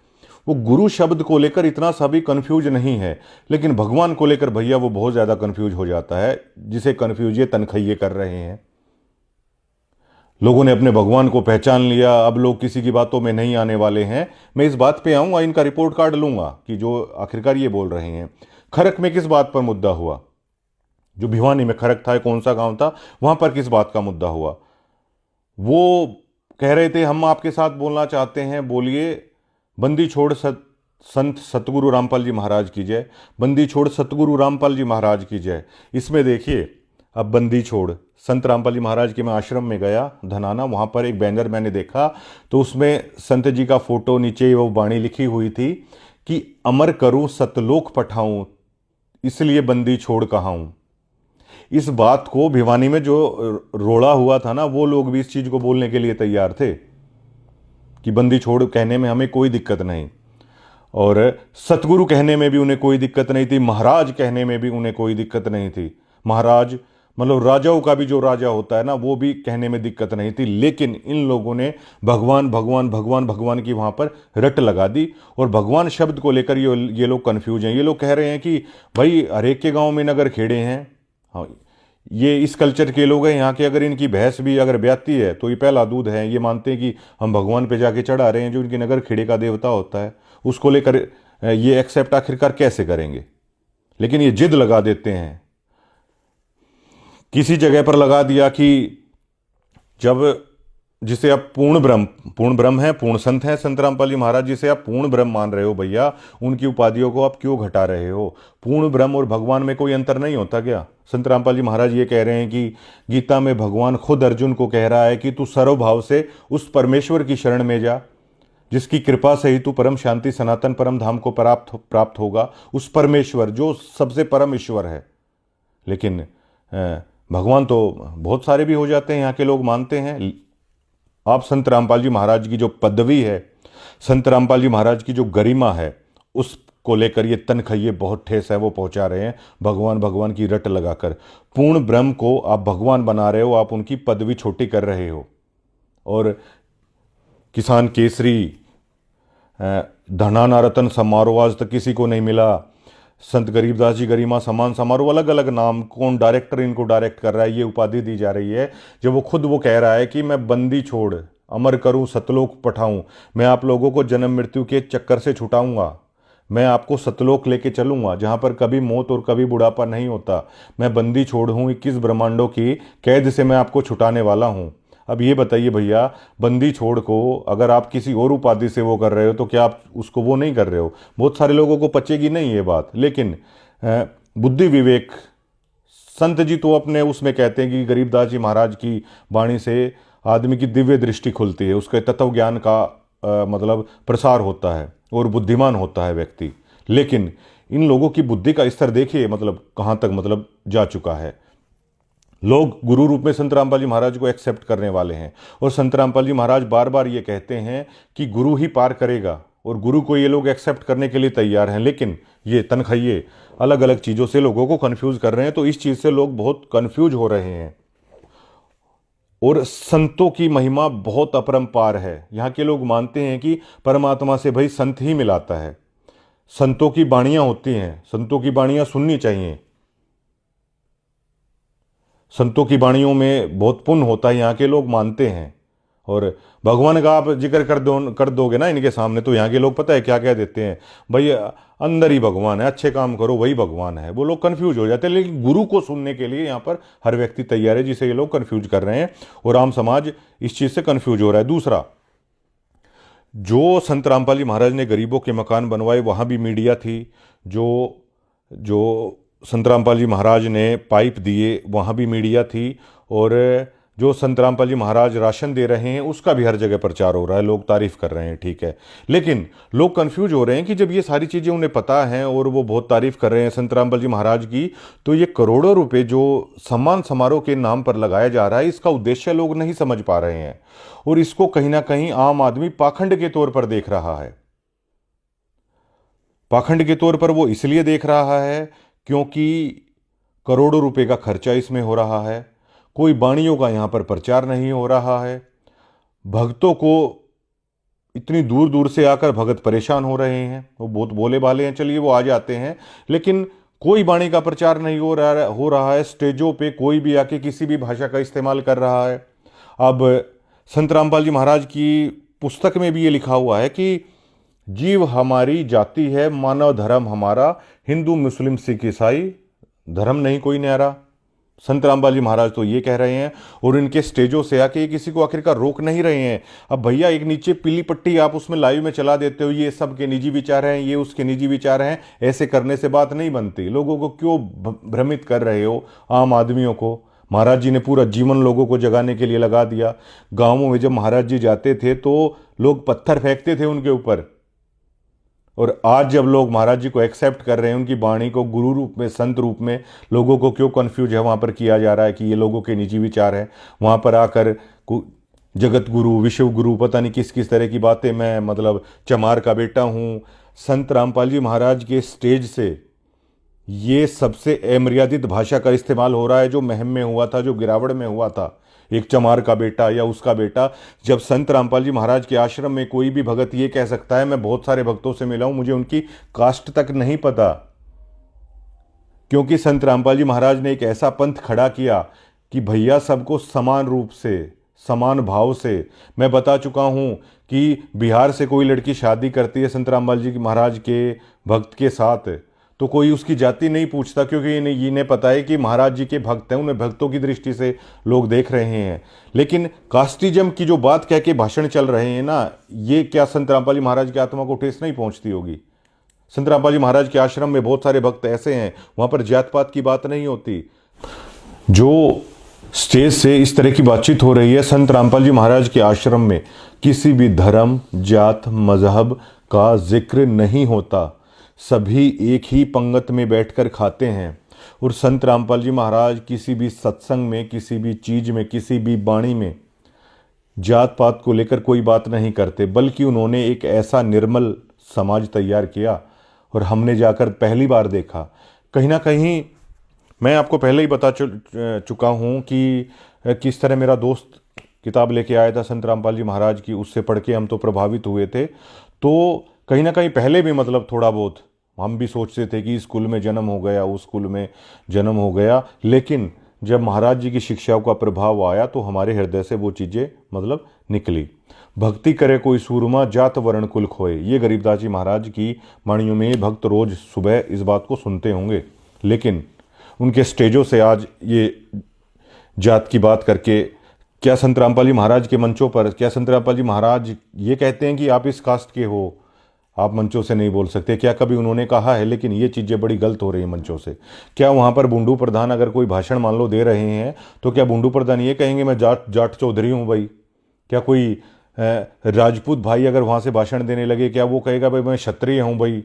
वो गुरु शब्द को लेकर इतना सा भी कन्फ्यूज नहीं है। लेकिन भगवान को लेकर भैया वो बहुत ज़्यादा कन्फ्यूज हो जाता है, जिसे कन्फ्यूज ये तनखइये कर रहे हैं। लोगों ने अपने भगवान को पहचान लिया, अब लोग किसी की बातों में नहीं आने वाले हैं। मैं इस बात पे आऊँगा, इनका रिपोर्ट कार्ड लूँगा कि जो आखिरकार ये बोल रहे हैं। खरक में किस बात पर मुद्दा हुआ? जो भिवानी में खरक था, कौन सा गांव था, वहाँ पर किस बात का मुद्दा हुआ? वो कह रहे थे हम आपके साथ बोलना चाहते हैं, बोलिए। बंदी छोड़ संत सतगुरु रामपाल जी महाराज की जय, बंदी छोड़ सतगुरु रामपाल जी महाराज की जय। इसमें देखिए, अब बंदी छोड़ संत रामपाल जी महाराज के मैं आश्रम में गया धनाना, वहाँ पर एक बैनर मैंने देखा, तो उसमें संत जी का फोटो, नीचे वो वाणी लिखी हुई थी कि अमर करूं सतलोक पठाऊं, इसलिए बंदी छोड़ कहाऊं। इस बात को भिवानी में जो रोड़ा हुआ था ना, वो लोग भी इस चीज़ को बोलने के लिए तैयार थे कि बंदी छोड़ कहने में हमें कोई दिक्कत नहीं। और सतगुरु कहने में भी उन्हें कोई दिक्कत नहीं थी, महाराज कहने में भी उन्हें कोई दिक्कत नहीं थी। महाराज मतलब राजाओं का भी जो राजा होता है ना, वो भी कहने में दिक्कत नहीं थी। लेकिन इन लोगों ने भगवान भगवान भगवान भगवान की वहाँ पर रट लगा दी, और भगवान शब्द को लेकर ये लोग कन्फ्यूज हैं। ये लोग कह रहे हैं कि भाई हर एक के गाँव में नगर खेड़े हैं। हाँ, ये इस कल्चर के लोग हैं यहाँ के। अगर इनकी भैंस भी अगर ब्याती है तो ये पहला दूध है। ये मानते हैं कि हम भगवान पे जाके चढ़ा रहे हैं, जो इनके नगर खेड़े का देवता होता है। उसको लेकर ये एक्सेप्ट आखिरकार कैसे करेंगे? लेकिन ये जिद लगा देते हैं। किसी जगह पर लगा दिया कि जब जिसे आप पूर्ण ब्रह्म है, पूर्ण संत हैं संत रामपाल जी महाराज, जिसे आप पूर्ण ब्रह्म मान रहे हो भैया, उनकी उपाधियों को आप क्यों घटा रहे हो? पूर्ण ब्रह्म और भगवान में कोई अंतर नहीं होता क्या? संत रामपाल जी महाराज ये कह रहे हैं कि गीता में भगवान खुद अर्जुन को कह रहा है कि तू सर्वभाव से उस परमेश्वर की शरण में जा, जिसकी कृपा से ही तू परम शांति सनातन परम धाम को प्राप्त होगा। उस परमेश्वर जो सबसे परम ईश्वर है। लेकिन भगवान तो बहुत सारे भी हो जाते हैं, यहाँ के लोग मानते हैं। आप संत रामपाल जी महाराज की जो पदवी है, संत रामपाल जी महाराज की जो गरिमा है, उसको लेकर ये तनखइये बहुत ठेस है वो पहुंचा रहे हैं, भगवान भगवान की रट लगाकर। पूर्ण ब्रह्म को आप भगवान बना रहे हो, आप उनकी पदवी छोटी कर रहे हो। और किसान केसरी, धनाना रतन समारोह आज तक किसी को नहीं मिला। संत गरीबदास जी गरिमा सम्मान समारोह, अलग अलग नाम, कौन डायरेक्टर इनको डायरेक्ट कर रहा है, ये उपाधि दी जा रही है। जब वो खुद वो कह रहा है कि मैं बंदी छोड़ अमर करूं सतलोक पठाऊं, मैं आप लोगों को जन्म मृत्यु के चक्कर से छुटाऊंगा, मैं आपको सतलोक लेके चलूंगा जहां पर कभी मौत और कभी बुढ़ापा नहीं होता। मैं बंदी छोड़ हूं, 21 ब्रह्मांडों की कैद से मैं आपको छुटाने वाला हूं। अब ये बताइए भैया, बंदी छोड़ को अगर आप किसी और उपाधि से वो कर रहे हो तो क्या आप उसको वो नहीं कर रहे हो? बहुत सारे लोगों को पचेगी नहीं ये बात। लेकिन बुद्धि विवेक संत जी तो अपने उसमें कहते हैं कि गरीबदास जी महाराज की वाणी से आदमी की दिव्य दृष्टि खुलती है, उसके तत्व ज्ञान का मतलब प्रसार होता है और बुद्धिमान होता है व्यक्ति। लेकिन इन लोगों की बुद्धि का स्तर देखिए मतलब कहाँ तक मतलब जा चुका है। लोग गुरु रूप में संत रामपाल जी महाराज को एक्सेप्ट करने वाले हैं, और संत रामपाल जी महाराज बार बार ये कहते हैं कि गुरु ही पार करेगा, और गुरु को ये लोग एक्सेप्ट करने के लिए तैयार हैं। लेकिन ये तनखइये अलग अलग चीज़ों से लोगों को कन्फ्यूज कर रहे हैं, तो इस चीज़ से लोग बहुत कन्फ्यूज हो रहे हैं। और संतों की महिमा बहुत अपरंपार है। यहाँ के लोग मानते हैं कि परमात्मा से भाई संत ही मिलाता है, संतों की बाणियाँ होती हैं, संतों की बाणियाँ सुननी चाहिए, संतों की वाणियों में बहुत पुण्य होता है, यहाँ के लोग मानते हैं। और भगवान का आप जिक्र कर दोगे ना इनके सामने, तो यहाँ के लोग पता है क्या कह देते हैं, भाई अंदर ही भगवान है, अच्छे काम करो वही भगवान है। वो लोग कन्फ्यूज हो जाते हैं। लेकिन गुरु को सुनने के लिए यहाँ पर हर व्यक्ति तैयार है, जिसे ये लोग कन्फ्यूज कर रहे हैं, और आम समाज इस चीज़ से कन्फ्यूज हो रहा है। दूसरा, जो संत रामपाल जी महाराज ने गरीबों के मकान बनवाए, वहाँ भी मीडिया थी। जो संत रामपाल जी महाराज ने पाइप दिए, वहाँ भी मीडिया थी। और जो संत रामपाल जी महाराज राशन दे रहे हैं, उसका भी हर जगह प्रचार हो रहा है, लोग तारीफ कर रहे हैं, ठीक है। लेकिन लोग कंफ्यूज हो रहे हैं कि जब ये सारी चीज़ें उन्हें पता हैं और वो बहुत तारीफ कर रहे हैं संत रामपाल जी महाराज की, तो ये करोड़ों रुपए जो सम्मान समारोह के नाम पर लगाया जा रहा है, इसका उद्देश्य लोग नहीं समझ पा रहे हैं। और इसको कहीं ना कहीं आम आदमी पाखंड के तौर पर देख रहा है। पाखंड के तौर पर वो इसलिए देख रहा है क्योंकि करोड़ों रुपए का खर्चा इसमें हो रहा है, कोई बाणियों का यहाँ पर प्रचार नहीं हो रहा है, भक्तों को इतनी दूर दूर से आकर भगत परेशान हो रहे हैं। वो बहुत भोले भाले हैं, चलिए वो आ जाते हैं, लेकिन कोई बाणी का प्रचार नहीं हो रहा है। स्टेजों पे कोई भी आके किसी भी भाषा का इस्तेमाल कर रहा है। अब संत रामपाल जी महाराज की पुस्तक में भी ये लिखा हुआ है कि जीव हमारी जाति है, मानव धर्म हमारा, हिंदू मुस्लिम सिख ईसाई धर्म नहीं कोई न्यारा। संत रामपाल जी महाराज तो ये कह रहे हैं, और इनके स्टेजों से आके किसी को आखिरकार रोक नहीं रहे हैं। अब भैया एक नीचे पीली पट्टी आप उसमें लाइव में चला देते हो, ये सबके निजी विचार हैं, ये उसके निजी विचार हैं, ऐसे करने से बात नहीं बनती। लोगों को क्यों भ्रमित कर रहे हो, आम आदमियों को? महाराज जी ने पूरा जीवन लोगों को जगाने के लिए लगा दिया। गाँवों में जब महाराज जी जाते थे तो लोग पत्थर फेंकते थे उनके ऊपर, और आज जब लोग महाराज जी को एक्सेप्ट कर रहे हैं, उनकी वाणी को गुरु रूप में, संत रूप में, लोगों को क्यों कन्फ्यूज है वहाँ पर किया जा रहा है कि ये लोगों के निजी विचार हैं। वहाँ पर आकर जगत गुरु, विश्व गुरु, पता नहीं किस किस तरह की बातें, मैं मतलब चमार का बेटा हूँ, संत रामपाल जी महाराज के स्टेज से ये सबसे अमर्यादित भाषा का इस्तेमाल हो रहा है, जो महम में हुआ था, जो गिरावड़ में हुआ था। एक चमार का बेटा या उसका बेटा, जब संत रामपाल जी महाराज के आश्रम में कोई भी भगत ये कह सकता है, मैं बहुत सारे भक्तों से मिला हूं, मुझे उनकी कास्ट तक नहीं पता, क्योंकि संत रामपाल जी महाराज ने एक ऐसा पंथ खड़ा किया कि भैया सबको समान रूप से, समान भाव से। मैं बता चुका हूं कि बिहार से कोई लड़की शादी करती है संत रामपाल जी महाराज के भक्त के साथ, तो कोई उसकी जाति नहीं पूछता, क्योंकि इन्हें पता है कि महाराज जी के भक्त हैं, उन्हें भक्तों की दृष्टि से लोग देख रहे हैं। लेकिन कास्टिज्म की जो बात कह के भाषण चल रहे हैं ना, ये क्या संत रामपाल जी महाराज की आत्मा को ठेस नहीं पहुंचती होगी? संत रामपाल जी महाराज के आश्रम में बहुत सारे भक्त ऐसे हैं, वहां पर जात पात की बात नहीं होती। जो स्टेज से इस तरह की बातचीत हो रही है, संत रामपाल जी महाराज के आश्रम में किसी भी धर्म, जात, मजहब का जिक्र नहीं होता। सभी एक ही पंगत में बैठकर खाते हैं। और संत रामपाल जी महाराज किसी भी सत्संग में, किसी भी चीज में, किसी भी वाणी में जात पात को लेकर कोई बात नहीं करते, बल्कि उन्होंने एक ऐसा निर्मल समाज तैयार किया। और हमने जाकर पहली बार देखा, कहीं ना कहीं मैं आपको पहले ही बता चुका हूं कि किस तरह मेरा दोस्त किताब लेके आया था संत रामपाल जी महाराज की, उससे पढ़ के हम तो प्रभावित हुए थे। तो कहीं ना कहीं पहले भी मतलब थोड़ा बहुत हम भी सोचते थे कि इस स्कूल में जन्म हो गया, उस स्कूल में जन्म हो गया, लेकिन जब महाराज जी की शिक्षाओं का प्रभाव आया तो हमारे हृदय से वो चीज़ें मतलब निकली। भक्ति करे कोई सूरमा, जात वर्ण कुल खोए, ये गरीबदास जी महाराज की वाणियों में भक्त रोज सुबह इस बात को सुनते होंगे। लेकिन उनके स्टेजों से आज ये जात की बात करके, क्या संत रामपाल जी महाराज के मंचों पर, क्या संत रामपाल जी महाराज ये कहते हैं कि आप इस कास्ट के हो, आप मंचों से नहीं बोल सकते? क्या कभी उन्होंने कहा है? लेकिन ये चीज़ें बड़ी गलत हो रही हैं मंचों से। क्या वहाँ पर बुंडू प्रधान अगर कोई भाषण मान लो दे रहे हैं, तो क्या बुंडू प्रधान ये कहेंगे मैं जाट चौधरी हूँ भाई? क्या कोई राजपूत भाई अगर वहाँ से भाषण देने लगे, क्या वो कहेगा भाई मैं क्षत्रिय हूँ भाई?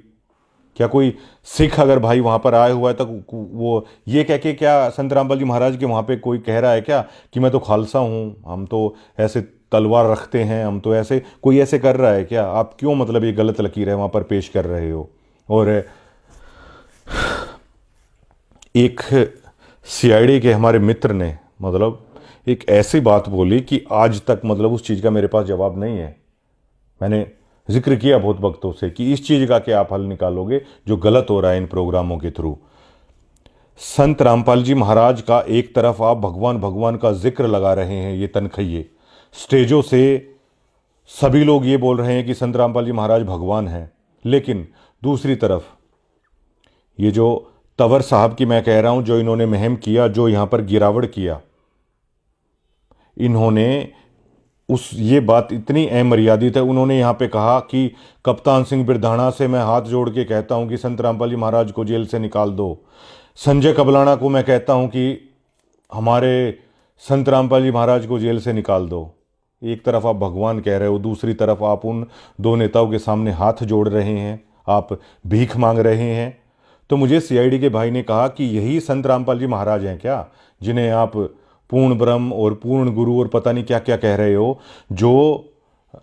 क्या कोई सिख अगर भाई वहाँ पर आया हुआ है तो वो ये कह के, क्या संत रामपाल जी महाराज के वहाँ पे कोई कह रहा है क्या कि मैं तो खालसा हूँ, हम तो ऐसे तलवार रखते हैं, हम तो ऐसे, कोई ऐसे कर रहा है क्या? आप क्यों मतलब ये गलत लकीर है वहाँ पर पेश कर रहे हो? और एक सीआईडी के हमारे मित्र ने मतलब एक ऐसी बात बोली कि आज तक मतलब उस चीज़ का मेरे पास जवाब नहीं है। मैंने जिक्र किया बहुत वक्तों से कि इस चीज़ का क्या आप हल निकालोगे जो गलत हो रहा है इन प्रोग्रामों के थ्रू। संत रामपाल जी महाराज का एक तरफ आप भगवान भगवान का जिक्र लगा रहे हैं, ये तनखइये स्टेजों से सभी लोग ये बोल रहे हैं कि संत रामपाल जी महाराज भगवान हैं, लेकिन दूसरी तरफ ये जो तंवर साहब की मैं कह रहा हूं, जो इन्होंने महम किया, जो यहां पर गिरावड़ किया, इन्होंने ये बात इतनी अमर्यादित है। उन्होंने यहाँ पे कहा कि कप्तान सिंह बिरधाणा से मैं हाथ जोड़ के कहता हूँ कि संत रामपाल जी महाराज को जेल से निकाल दो। संजय कबलाना को मैं कहता हूँ कि हमारे संत रामपाल जी महाराज को जेल से निकाल दो। एक तरफ आप भगवान कह रहे हो, दूसरी तरफ आप उन दो नेताओं के सामने हाथ जोड़ रहे हैं, आप भीख मांग रहे हैं। तो मुझे सीआईडी के भाई ने कहा कि यही संत रामपाल जी महाराज हैं क्या, जिन्हें आप पूर्ण ब्रह्म और पूर्ण गुरु और पता नहीं क्या क्या कह रहे हो, जो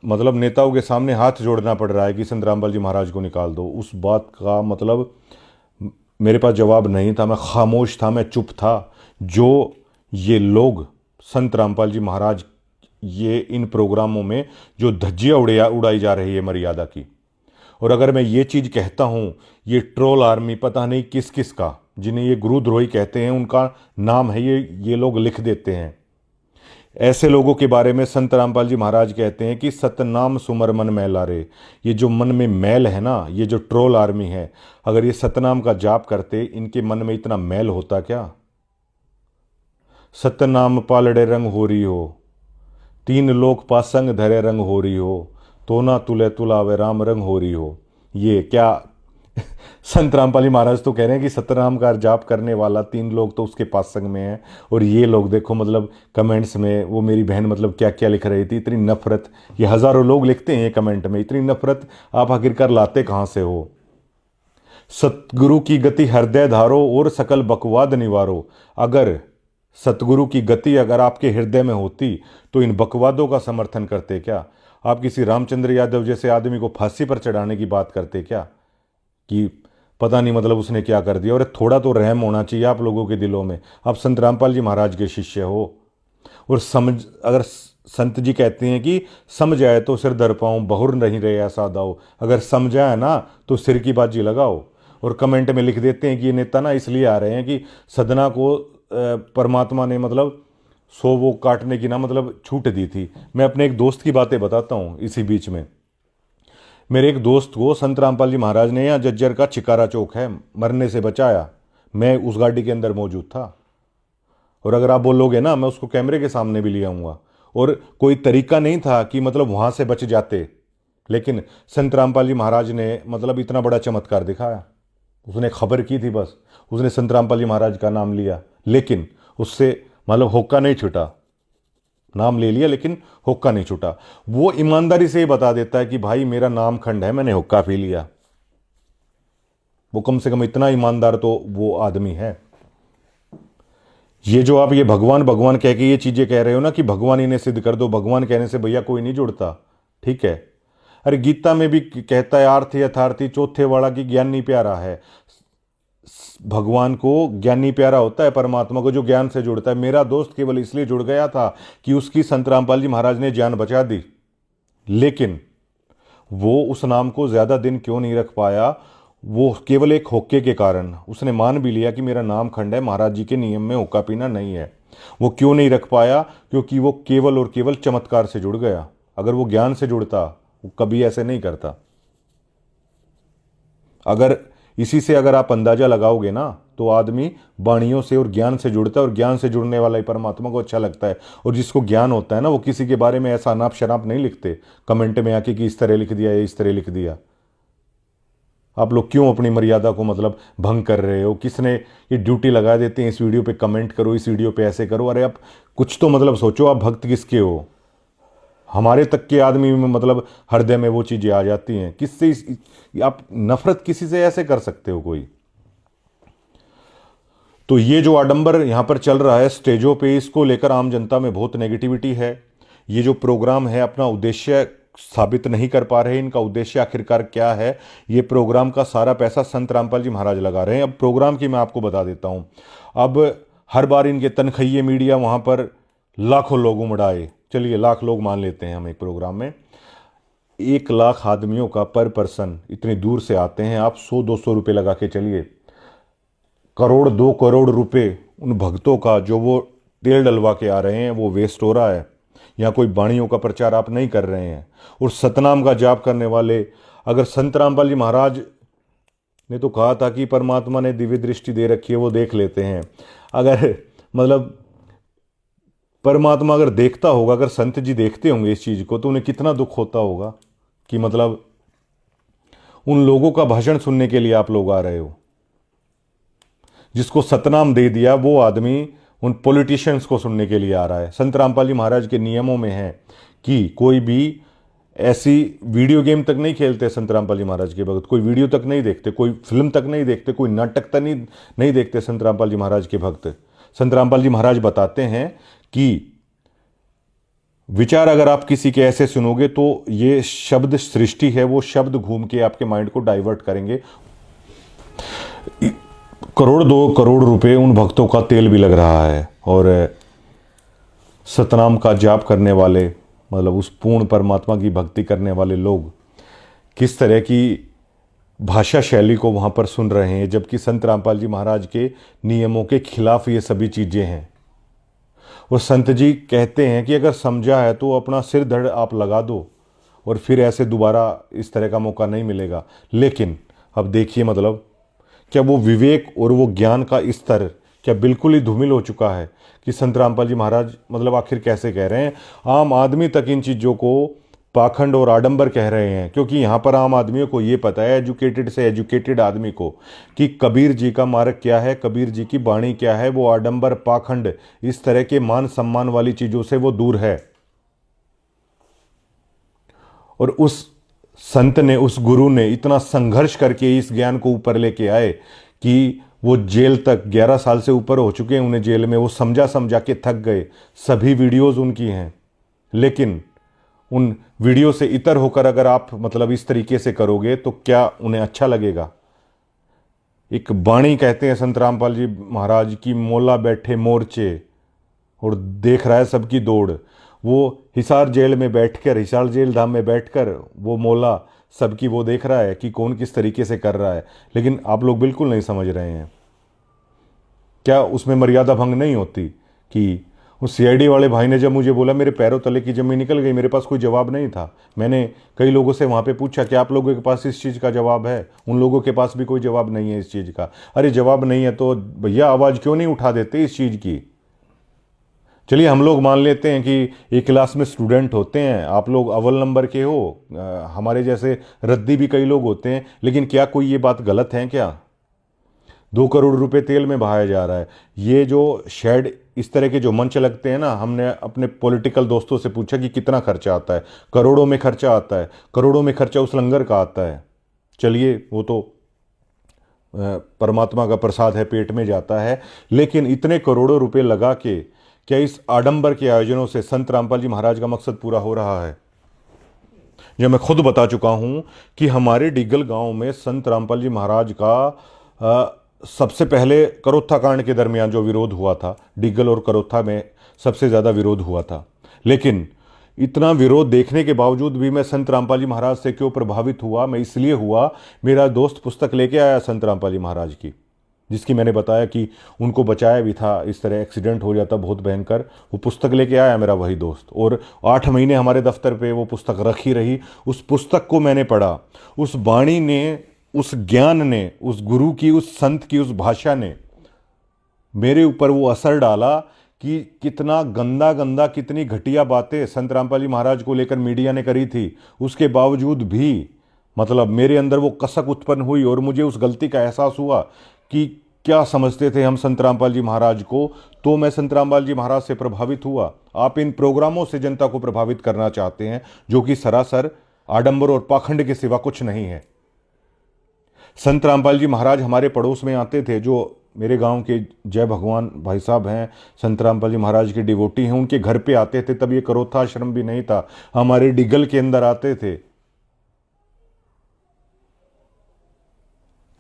मतलब नेताओं के सामने हाथ जोड़ना पड़ रहा है कि संत रामपाल जी महाराज को निकाल दो। उस बात का मतलब मेरे पास जवाब नहीं था, मैं खामोश था, मैं चुप था। जो ये लोग संत रामपाल जी महाराज, ये इन प्रोग्रामों में जो धज्जियाँ उड़ाई जा रही है मर्यादा की, और अगर मैं ये चीज़ कहता हूँ, ये ट्रोल आर्मी पता नहीं किस किस का, जिन्हें ये गुरुद्रोही कहते हैं, उनका नाम है ये लोग लिख देते हैं। ऐसे लोगों के बारे में संत रामपाल जी महाराज कहते हैं कि सतनाम सुमर मन मैला रे। ये जो मन में मैल है ना, ये जो ट्रोल आर्मी है, अगर ये सतनाम का जाप करते, इनके मन में इतना मैल होता क्या? सतनाम पालड़े रंग हो रही हो, तीन लोक पासंग धरे रंग हो रही हो, तो ना तुले तुलावे राम रंग हो रही हो। ये क्या संत रामपाल जी महाराज तो कह रहे हैं कि सतनाम का जाप करने वाला तीन लोग तो उसके पास संग में है। और ये लोग देखो मतलब कमेंट्स में, वो मेरी बहन मतलब क्या क्या लिख रही थी, इतनी नफरत। ये हजारों लोग लिखते हैं कमेंट में, इतनी नफरत आप आखिरकार लाते कहाँ से हो? सतगुरु की गति हृदय धारो और सकल बकवाद निवारो। अगर सतगुरु की गति अगर आपके हृदय में होती तो इन बकवादों का समर्थन करते क्या? आप किसी रामचंद्र यादव जैसे आदमी को फांसी पर चढ़ाने की बात करते क्या? कि पता नहीं मतलब उसने क्या कर दिया। और थोड़ा तो रहम होना चाहिए आप लोगों के दिलों में। आप संत रामपाल जी महाराज के शिष्य हो और समझ, अगर संत जी कहते हैं कि समझ आए तो सिर धर पाऊं, बहुर नहीं रहे ऐसा दाओ। अगर समझाए ना तो सिर की बाजी लगाओ। और कमेंट में लिख देते हैं कि ये नेता ना इसलिए आ रहे हैं कि सदना को परमात्मा ने मतलब सो वो काटने की ना मतलब छूट दी थी। मैं अपने एक दोस्त की बातें बताता हूँ इसी बीच में। मेरे एक दोस्त को संत रामपाल जी महाराज ने यहाँ जज्जर का चिकारा चौक है मरने से बचाया। मैं उस गाड़ी के अंदर मौजूद था। और अगर आप बोलोगे ना, मैं उसको कैमरे के सामने भी ले आऊँगा। और कोई तरीका नहीं था कि मतलब वहाँ से बच जाते, लेकिन संत रामपाल जी महाराज ने मतलब इतना बड़ा चमत्कार दिखाया। उसने खबर की थी, बस उसने संत रामपाल जी महाराज का नाम लिया, लेकिन उससे मतलब होक्का नहीं छूटा। नाम ले लिया लेकिन हुक्का नहीं छूटा। वो ईमानदारी से ही बता देता है कि भाई मेरा नाम खंड है, मैंने हुक्का पी लिया। वो कम से कम इतना ईमानदार तो वो आदमी है। ये जो आप ये भगवान भगवान कह के ये चीजें कह रहे हो ना कि भगवान इन्हें सिद्ध कर दो, भगवान कहने से भैया कोई नहीं जुड़ता, ठीक है। अरे गीता में भी कहता है आर्थ यथार्थी चौथे वाला की ज्ञानी प्यारा है। भगवान को ज्ञानी प्यारा होता है, परमात्मा को जो ज्ञान से जुड़ता है। मेरा दोस्त केवल इसलिए जुड़ गया था कि उसकी संत रामपाल जी महाराज ने जान बचा दी, लेकिन वो उस नाम को ज्यादा दिन क्यों नहीं रख पाया? वो केवल एक होक्के के कारण उसने मान भी लिया कि मेरा नाम खंड है, महाराज जी के नियम में हुक्का पीना नहीं है। वो क्यों नहीं रख पाया? क्योंकि वो केवल और केवल चमत्कार से जुड़ गया। अगर वो ज्ञान से जुड़ता वो कभी ऐसे नहीं करता। अगर इसी से अगर आप अंदाजा लगाओगे ना, तो आदमी वाणियों से और ज्ञान से जुड़ता है, और ज्ञान से जुड़ने वाला ही परमात्मा को अच्छा लगता है। और जिसको ज्ञान होता है ना, वो किसी के बारे में ऐसा अनाप शनाप नहीं लिखते कमेंट में आके कि इस तरह लिख दिया या इस तरह लिख दिया। आप लोग क्यों अपनी मर्यादा को मतलब भंग कर रहे हो? किसने ये ड्यूटी लगा देते हैं इस वीडियो पे कमेंट करो, इस वीडियो पे ऐसे करो। अरे आप कुछ तो मतलब सोचो, आप भक्त किसके हो? हमारे तक के आदमी में मतलब हृदय में वो चीजें आ जाती हैं। किससे आप नफरत किसी से ऐसे कर सकते हो कोई? तो ये जो आडंबर यहां पर चल रहा है स्टेजों पे, इसको लेकर आम जनता में बहुत नेगेटिविटी है। ये जो प्रोग्राम है अपना उद्देश्य साबित नहीं कर पा रहे। इनका उद्देश्य आखिरकार क्या है? ये प्रोग्राम का सारा पैसा संत रामपाल जी महाराज लगा रहे हैं। अब प्रोग्राम की मैं आपको बता देता हूं। अब हर बार इनके तनखैये मीडिया वहां पर लाखों लोग उमड़ाए, चलिए लाख लोग मान लेते हैं हम एक प्रोग्राम में। 1 लाख आदमियों का पर पर्सन इतनी दूर से आते हैं। आप 100-200 रुपये लगा के चलिए, करोड़ 2 करोड़ रुपए उन भक्तों का जो वो तेल डलवा के आ रहे हैं वो वेस्ट हो रहा है। यहाँ कोई वाणियों का प्रचार आप नहीं कर रहे हैं। और सतनाम का जाप करने वाले, अगर संत रामपाल जी महाराज ने तो कहा था कि परमात्मा ने दिव्य दृष्टि दे रखी है, वो देख लेते हैं। अगर मतलब परमात्मा अगर देखता होगा, अगर संत जी देखते होंगे इस चीज को, तो उन्हें कितना दुख होता होगा कि मतलब उन लोगों का भाषण सुनने के लिए आप लोग आ रहे हो। जिसको सतनाम दे दिया वो आदमी उन पॉलिटिशियंस को सुनने के लिए आ रहा है। संत रामपाल जी महाराज के नियमों में है कि कोई भी ऐसी वीडियो गेम तक नहीं खेलते संत रामपाल जी महाराज के भक्त, कोई वीडियो तक नहीं देखते, कोई फिल्म तक नहीं देखते, कोई नाटक तक नहीं देखते संत रामपाल जी महाराज के भक्त। संत रामपाल जी महाराज बताते हैं कि विचार अगर आप किसी के ऐसे सुनोगे तो ये शब्द सृष्टि है, वो शब्द घूम के आपके माइंड को डाइवर्ट करेंगे। करोड़ 2 करोड़ रुपए उन भक्तों का तेल भी लग रहा है। और सतनाम का जाप करने वाले, मतलब उस पूर्ण परमात्मा की भक्ति करने वाले लोग किस तरह की भाषा शैली को वहां पर सुन रहे हैं, जबकि संत रामपाल जी महाराज के नियमों के खिलाफ ये सभी चीजें हैं। और संत जी कहते हैं कि अगर समझा है तो अपना सिर धड़ आप लगा दो, और फिर ऐसे दोबारा इस तरह का मौका नहीं मिलेगा। लेकिन अब देखिए, मतलब क्या वो विवेक और वो ज्ञान का स्तर क्या बिल्कुल ही धूमिल हो चुका है कि संत रामपाल जी महाराज मतलब आखिर कैसे कह रहे हैं? आम आदमी तक इन चीज़ों को पाखंड और आडंबर कह रहे हैं, क्योंकि यहाँ पर आम आदमियों को ये पता है, एजुकेटेड से एजुकेटेड आदमी को, कि कबीर जी का मार्ग क्या है, कबीर जी की वाणी क्या है। वो आडंबर, पाखंड, इस तरह के मान सम्मान वाली चीज़ों से वो दूर है। और उस संत ने, उस गुरु ने इतना संघर्ष करके इस ज्ञान को ऊपर लेके आए कि वो जेल तक 11 साल से ऊपर हो चुके हैं उन्हें जेल में, वो समझा समझा के थक गए। सभी वीडियोस उनकी हैं, लेकिन उन वीडियो से इतर होकर अगर आप मतलब इस तरीके से करोगे तो क्या उन्हें अच्छा लगेगा? एक बाणी कहते हैं संत रामपाल जी महाराज की, मोला बैठे मोर्चे और देख रहा है सबकी दौड़। वो हिसार जेल में बैठकर, हिसार जेल धाम में बैठकर वो मोला सबकी वो देख रहा है कि कौन किस तरीके से कर रहा है, लेकिन आप लोग बिल्कुल नहीं समझ रहे हैं। क्या उसमें मर्यादा भंग नहीं होती? कि उस सीआईडी वाले भाई ने जब मुझे बोला, मेरे पैरों तले की जमीन निकल गई, मेरे पास कोई जवाब नहीं था। मैंने कई लोगों से वहाँ पे पूछा कि आप लोगों के पास इस चीज़ का जवाब है? उन लोगों के पास भी कोई जवाब नहीं है इस चीज़ का। अरे जवाब नहीं है तो भैया आवाज़ क्यों नहीं उठा देते इस चीज़ की? चलिए हम लोग मान लेते हैं कि एक क्लास में स्टूडेंट होते हैं, आप लोग अव्वल नंबर के हो, हमारे जैसे रद्दी भी कई लोग होते हैं, लेकिन क्या कोई ये बात गलत है क्या? 2 करोड़ रुपए तेल में बहाया जा रहा है। ये जो शेड इस तरह के जो मंच लगते हैं ना, हमने अपने पॉलिटिकल दोस्तों से पूछा कि कितना खर्चा आता है। करोड़ों में खर्चा आता है, करोड़ों में खर्चा उस लंगर का आता है। चलिए वो तो परमात्मा का प्रसाद है, पेट में जाता है, लेकिन इतने करोड़ों रुपए लगा के क्या इस आडंबर के आयोजनों से संत रामपाल जी महाराज का मकसद पूरा हो रहा है? जो मैं खुद बता चुका हूं कि हमारे डिग्गल गांव में संत रामपाल जी महाराज का सबसे पहले करोत्था कांड के दरमियान जो विरोध हुआ था, डिग्गल और करोत्था में सबसे ज़्यादा विरोध हुआ था। लेकिन इतना विरोध देखने के बावजूद भी मैं संत रामपाल जी महाराज से क्यों प्रभावित हुआ? मैं इसलिए हुआ, मेरा दोस्त पुस्तक लेके आया संत रामपाल जी महाराज की, जिसकी मैंने बताया कि उनको बचाया भी था, इस तरह एक्सीडेंट हो जाता बहुत भयंकर। वो पुस्तक लेके आया मेरा वही दोस्त, और 8 महीने हमारे दफ्तर पे वो पुस्तक रखी रही। उस पुस्तक को मैंने पढ़ा, उस वाणी ने, उस ज्ञान ने, उस गुरु की, उस संत की, उस भाषा ने मेरे ऊपर वो असर डाला कि कितना गंदा गंदा, कितनी घटिया बातें संत रामपाल जी महाराज को लेकर मीडिया ने करी थी। उसके बावजूद भी मतलब मेरे अंदर वो कसक उत्पन्न हुई और मुझे उस गलती का एहसास हुआ कि क्या समझते थे हम संत रामपाल जी महाराज को। तो मैं संत रामपाल जी महाराज से प्रभावित हुआ। आप इन प्रोग्रामों से जनता को प्रभावित करना चाहते हैं, जो कि सरासर आडंबर और पाखंड के सिवा कुछ नहीं है। संत रामपाल जी महाराज हमारे पड़ोस में आते थे, जो मेरे गांव के जय भगवान भाई साहब हैं, संत रामपाल जी महाराज के डिवोटी हैं, उनके घर पे आते थे। तब ये करोत्था आश्रम भी नहीं था, हमारे डिग्गल के अंदर आते थे।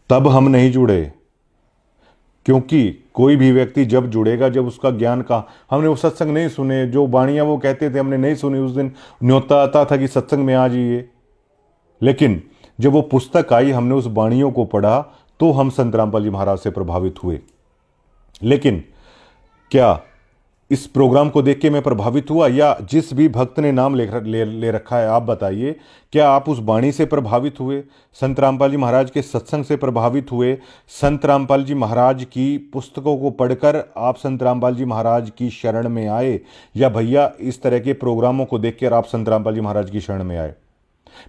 तब हम नहीं जुड़े, क्योंकि कोई भी व्यक्ति जब जुड़ेगा, जब उसका ज्ञान का, हमने वो सत्संग नहीं सुने, जो बाणियां वो कहते थे हमने नहीं सुनी। उस दिन न्योता आता था कि सत्संग में आ जाइए, लेकिन जब वो पुस्तक आई, हमने उस बाणियों को पढ़ा, तो हम संत रामपाल जी महाराज से प्रभावित हुए। लेकिन क्या इस प्रोग्राम को देख के मैं प्रभावित हुआ, या जिस भी भक्त ने नाम ले रखा है, आप बताइए, क्या आप उस वाणी से प्रभावित हुए? संत रामपाल जी महाराज के सत्संग से प्रभावित हुए? संत रामपाल जी महाराज की पुस्तकों को पढ़कर आप संत रामपाल जी महाराज की शरण में आए, या भैया इस तरह के प्रोग्रामों को देखकर आप संत रामपाल जी महाराज की शरण में आए?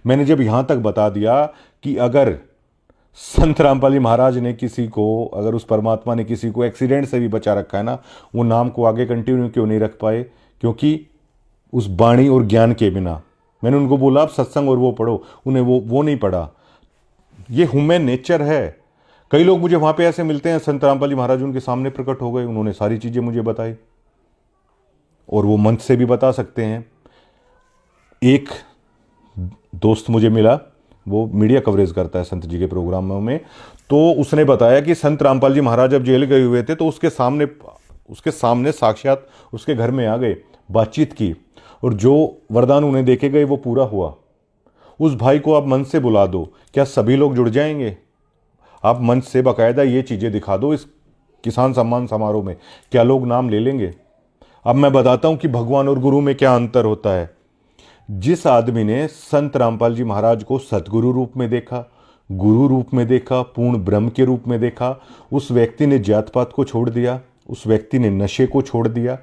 मैंने जब यहां तक बता दिया कि अगर संत रामपाल जी महाराज ने किसी को, अगर उस परमात्मा ने किसी को एक्सीडेंट से भी बचा रखा है ना, वो नाम को आगे कंटिन्यू क्यों नहीं रख पाए? क्योंकि उस वाणी और ज्ञान के बिना, मैंने उनको बोला आप सत्संग और वो पढ़ो, उन्हें वो नहीं पढ़ा। ये ह्यूमन नेचर है। कई लोग मुझे वहां पे ऐसे मिलते हैं, संत रामपाल जी महाराज उनके सामने प्रकट हो गए, उन्होंने सारी चीजें मुझे बताई, और वो मंच से भी बता सकते हैं। एक दोस्त मुझे मिला, वो मीडिया कवरेज करता है संत जी के प्रोग्रामों में, तो उसने बताया कि संत रामपाल जी महाराज जब जेल गए हुए थे तो उसके सामने साक्षात उसके घर में आ गए, बातचीत की, और जो वरदान उन्हें देखे गए वो पूरा हुआ। उस भाई को आप मंच से बुला दो, क्या सभी लोग जुड़ जाएंगे? आप मंच से बाकायदा ये चीज़ें दिखा दो इस किसान सम्मान समारोह में, क्या लोग नाम ले लेंगे? अब मैं बताता हूं कि भगवान और गुरु में क्या अंतर होता है। जिस आदमी ने संत रामपाल जी महाराज को सतगुरु रूप में देखा, गुरु रूप में देखा, पूर्ण ब्रह्म के रूप में देखा, उस व्यक्ति ने जात पात को छोड़ दिया, उस व्यक्ति ने नशे को छोड़ दिया,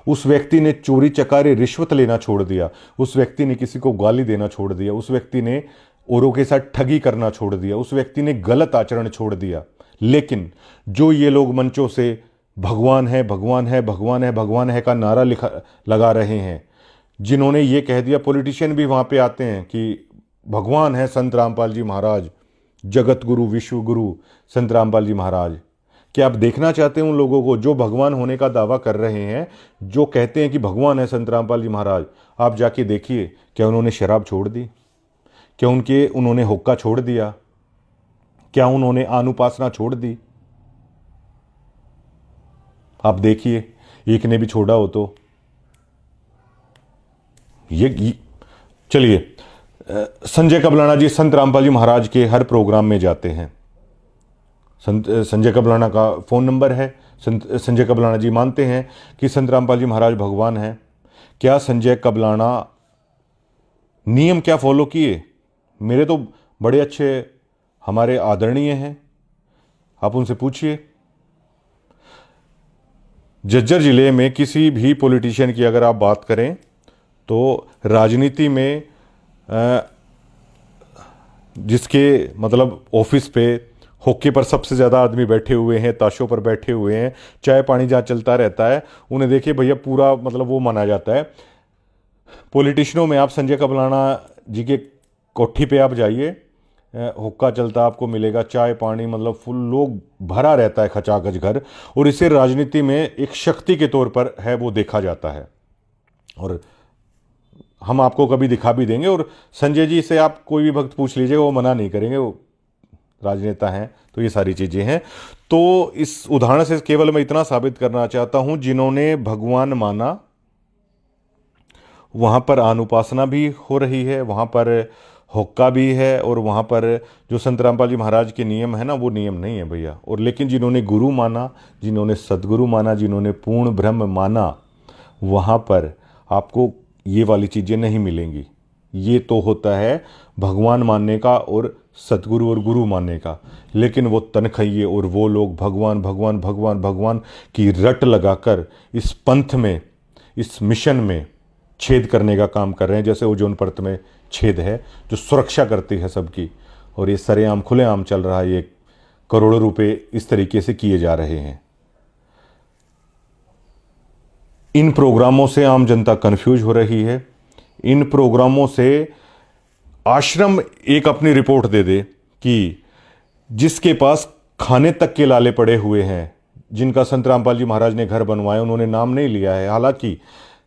उस व्यक्ति ने चोरी चकारी रिश्वत लेना छोड़ दिया, उस व्यक्ति ने किसी को गाली देना छोड़ दिया, उस व्यक्ति ने औरों के साथ ठगी करना छोड़ दिया, उस व्यक्ति ने गलत आचरण छोड़ दिया। लेकिन जो ये लोग मंचों से भगवान है, भगवान है, भगवान है, भगवान है का नारा लगा रहे हैं, जिन्होंने ये कह दिया, पॉलिटिशियन भी वहाँ पे आते हैं कि भगवान है संत रामपाल जी महाराज, जगत गुरु, विश्व गुरु संत रामपाल जी महाराज, कि आप देखना चाहते हैं उन लोगों को जो भगवान होने का दावा कर रहे हैं, जो कहते हैं कि भगवान है संत रामपाल जी महाराज। आप जाके देखिए, क्या उन्होंने शराब छोड़ दी? क्या उन्होंने हुक्का छोड़ दिया? क्या उन्होंने आनुपासना छोड़ दी? आप देखिए, एक ने भी छोड़ा हो तो ये चलिए, संजय कबलाना जी संत रामपाल जी महाराज के हर प्रोग्राम में जाते हैं। संजय कबलाना का फ़ोन नंबर है। संजय कबलाना जी मानते हैं कि संत रामपाल जी महाराज भगवान हैं। क्या संजय कबलाना नियम क्या फॉलो किए? मेरे तो बड़े अच्छे हमारे आदरणीय हैं, आप उनसे पूछिए। झज्जर जिले में किसी भी पॉलिटिशियन की अगर आप बात करें तो राजनीति में जिसके मतलब ऑफिस पे होके पर सबसे ज़्यादा आदमी बैठे हुए हैं, ताशों पर बैठे हुए हैं, चाय पानी जहाँ चलता रहता है, उन्हें देखिए भैया पूरा मतलब वो माना जाता है। पॉलिटिशियनों में आप संजय कबलाना जी के कोठी पे आप जाइए, हुक्का चलता आपको मिलेगा, चाय पानी मतलब फुल लोग भरा रहता है खचाखच घर। और इसे राजनीति में एक शक्ति के तौर पर है वो देखा जाता है, और हम आपको कभी दिखा भी देंगे। और संजय जी से आप कोई भी भक्त पूछ लीजिए, वो मना नहीं करेंगे, वो राजनेता हैं। तो ये सारी चीज़ें हैं। तो इस उदाहरण से केवल मैं इतना साबित करना चाहता हूं, जिन्होंने भगवान माना वहाँ पर अनुपासना भी हो रही है, वहाँ पर हुक्का भी है, और वहाँ पर जो संत रामपाल जी महाराज के नियम है ना, वो नियम नहीं है भैया। और लेकिन जिन्होंने गुरु माना, जिन्होंने सदगुरु माना, जिन्होंने पूर्ण ब्रह्म माना, वहाँ पर आपको ये वाली चीज़ें नहीं मिलेंगी। ये तो होता है भगवान मानने का और सतगुरु और गुरु मानने का। लेकिन वो तनखइये और वो लोग भगवान भगवान भगवान भगवान की रट लगाकर इस पंथ में, इस मिशन में छेद करने का काम कर रहे हैं। जैसे ओजोन परत में छेद है जो सुरक्षा करती है सबकी, और ये सरेआम खुलेआम चल रहा है। ये करोड़ों रुपए इस तरीके से किए जा रहे हैं। इन प्रोग्रामों से आम जनता कंफ्यूज हो रही है। इन प्रोग्रामों से आश्रम एक अपनी रिपोर्ट दे दे कि जिसके पास खाने तक के लाले पड़े हुए हैं, जिनका संत रामपाल जी महाराज ने घर बनवाया, उन्होंने नाम नहीं लिया है। हालांकि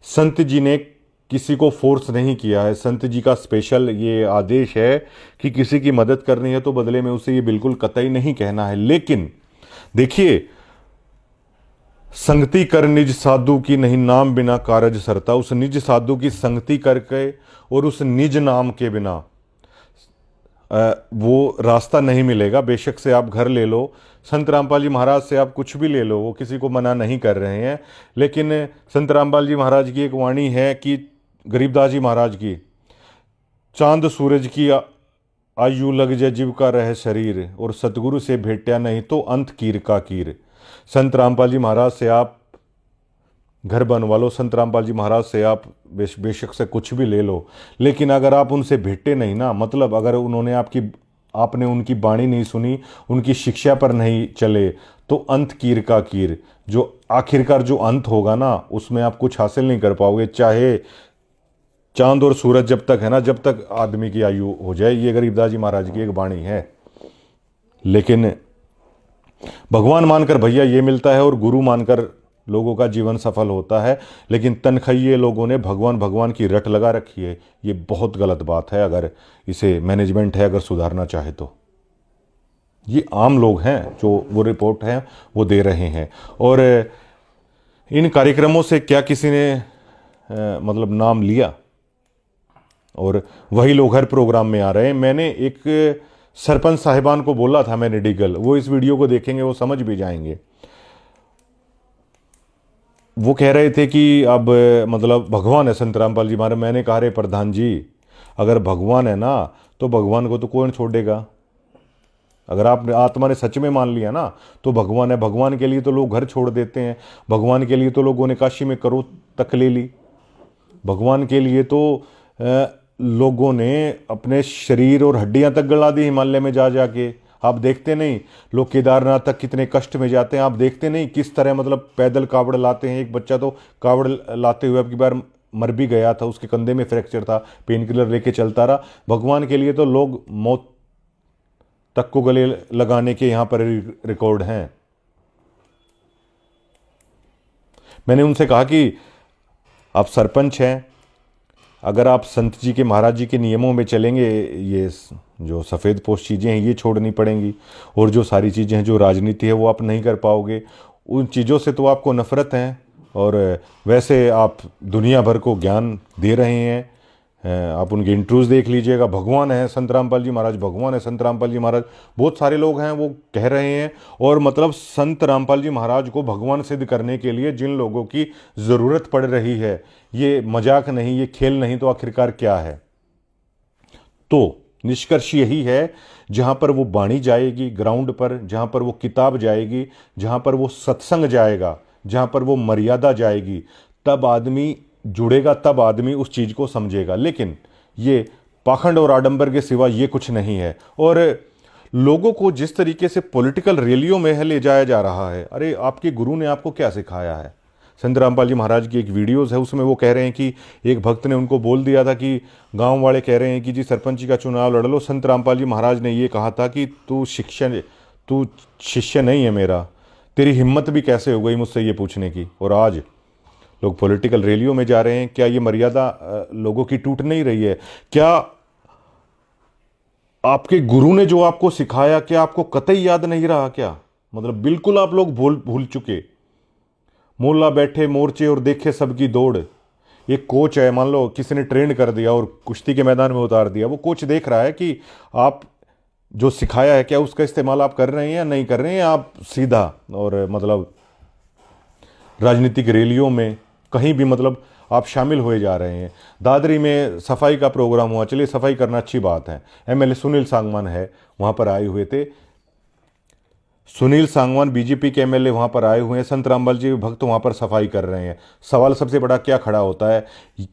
संत जी ने किसी को फोर्स नहीं किया है। संत जी का स्पेशल ये आदेश है कि किसी की मदद करनी है तो बदले में उसे ये बिल्कुल कतई नहीं कहना है। लेकिन देखिए, संगति कर निज साधु की, नहीं नाम बिना कारज सरता। उस निज साधु की संगति करके और उस निज नाम के बिना वो रास्ता नहीं मिलेगा। बेशक से आप घर ले लो, संत रामपाल जी महाराज से आप कुछ भी ले लो, वो किसी को मना नहीं कर रहे हैं। लेकिन संत रामपाल जी महाराज की एक वाणी है कि गरीबदास जी महाराज की, चांद सूरज की आयु लग जाए जीव का रह शरीर, और सतगुरु से भेंटा नहीं तो अंत कीर का कीर। संत रामपाल जी महाराज से आप घर बनवा लो, संत रामपाल जी महाराज से आप बेशक से कुछ भी ले लो, लेकिन अगर आप उनसे भेंटे नहीं ना, मतलब अगर उन्होंने आपने उनकी बाणी नहीं सुनी, उनकी शिक्षा पर नहीं चले, तो अंत कीर का कीर, जो आखिरकार जो अंत होगा ना, उसमें आप कुछ हासिल नहीं कर पाओगे। चाहे चांद और सूरज जब तक है ना, जब तक आदमी की आयु हो जाए। ये गरीबदास जी महाराज की एक बाणी है। लेकिन भगवान मानकर भैया ये मिलता है और गुरु मानकर लोगों का जीवन सफल होता है। लेकिन तनखइये लोगों ने भगवान भगवान की रट लगा रखी है। ये बहुत गलत बात है। अगर इसे मैनेजमेंट है अगर सुधारना चाहे तो, ये आम लोग हैं जो वो रिपोर्ट है वो दे रहे हैं। और इन कार्यक्रमों से क्या किसी ने मतलब नाम लिया, और वही लोग हर प्रोग्राम में आ रहे हैं। मैंने एक सरपंच साहिबान को बोला था, मैंने डिगल, वो इस वीडियो को देखेंगे वो समझ भी जाएंगे। वो कह रहे थे कि अब मतलब भगवान है संत रामपाल जी महाराज। मैंने कहा रे प्रधान जी, अगर भगवान है ना तो भगवान को तो कौन छोड़ेगा। अगर आपने आत्मा ने सच में मान लिया ना तो भगवान है। भगवान के लिए तो लोग घर छोड़ देते हैं, भगवान के लिए तो लोगों ने काशी में करोड़ तक ले ली, भगवान के लिए तो लोगों ने अपने शरीर और हड्डियां तक गला दी हिमालय में जा जाके। आप देखते नहीं लोग केदारनाथ तक कितने कष्ट में जाते हैं। आप देखते नहीं किस तरह मतलब पैदल कावड़ लाते हैं। एक बच्चा तो कावड़ लाते हुए अब की बार मर भी गया था, उसके कंधे में फ्रैक्चर था, पेन किलर लेके चलता रहा। भगवान के लिए तो लोग मौत तक को गले लगाने के यहाँ पर रिकॉर्ड हैं। मैंने उनसे कहा कि आप सरपंच हैं, अगर आप संत जी के महाराज जी के नियमों में चलेंगे, ये जो सफ़ेद पोश चीज़ें हैं ये छोड़नी पड़ेंगी, और जो सारी चीज़ें हैं जो राजनीति है वो आप नहीं कर पाओगे। उन चीज़ों से तो आपको नफ़रत है, और वैसे आप दुनिया भर को ज्ञान दे रहे हैं। आप उनके इंटरव्यूज़ देख लीजिएगा, भगवान है संत रामपाल जी महाराज, भगवान है संत रामपाल जी महाराज। बहुत सारे लोग हैं वो कह रहे हैं, और मतलब संत रामपाल जी महाराज को भगवान सिद्ध करने के लिए जिन लोगों की ज़रूरत पड़ रही है, ये मजाक नहीं, ये खेल नहीं, तो आखिरकार क्या है। तो निष्कर्ष यही है, जहाँ पर वो बाणी जाएगी ग्राउंड पर, जहाँ पर वो किताब जाएगी, जहाँ पर वो सत्संग जाएगा, जहाँ पर वो मर्यादा जाएगी, तब आदमी जुड़ेगा, तब आदमी उस चीज़ को समझेगा। लेकिन ये पाखंड और आडंबर के सिवा ये कुछ नहीं है। और लोगों को जिस तरीके से पॉलिटिकल रैलियों में ले जाया जा रहा है, अरे आपके गुरु ने आपको क्या सिखाया है। संत रामपाल जी महाराज की एक वीडियोज़ है, उसमें वो कह रहे हैं कि एक भक्त ने उनको बोल दिया था कि गांव वाले कह रहे हैं कि जी सरपंची का चुनाव लड़ लो। संत रामपाल जी महाराज ने ये कहा था कि तू शिष्य नहीं है मेरा, तेरी हिम्मत भी कैसे हो गई मुझसे ये पूछने की। और आज लोग पॉलिटिकल रैलियों में जा रहे हैं। क्या ये मर्यादा लोगों की टूट नहीं रही है? क्या आपके गुरु ने जो आपको सिखाया, क्या आपको कतई याद नहीं रहा क्या? मतलब बिल्कुल आप लोग भूल चुके। मोला बैठे मोर्चे और देखे सबकी दौड़। एक कोच है, मान लो किसी ने ट्रेंड कर दिया और कुश्ती के मैदान में उतार दिया, वो कोच देख रहा है कि आप जो सिखाया है क्या उसका इस्तेमाल आप कर रहे हैं या नहीं कर रहे हैं। आप सीधा और मतलब राजनीतिक रैलियों में कहीं भी मतलब आप शामिल हुए जा रहे हैं। दादरी में सफाई का प्रोग्राम हुआ, चलिए सफाई करना अच्छी बात है। एमएलए सुनील सांगवान है वहाँ पर आए हुए थे, सुनील सांगवान बीजेपी के एमएलए वहाँ पर आए हुए हैं, संत रामपाल जी भक्त वहाँ पर सफाई कर रहे हैं। सवाल सबसे बड़ा क्या खड़ा होता है,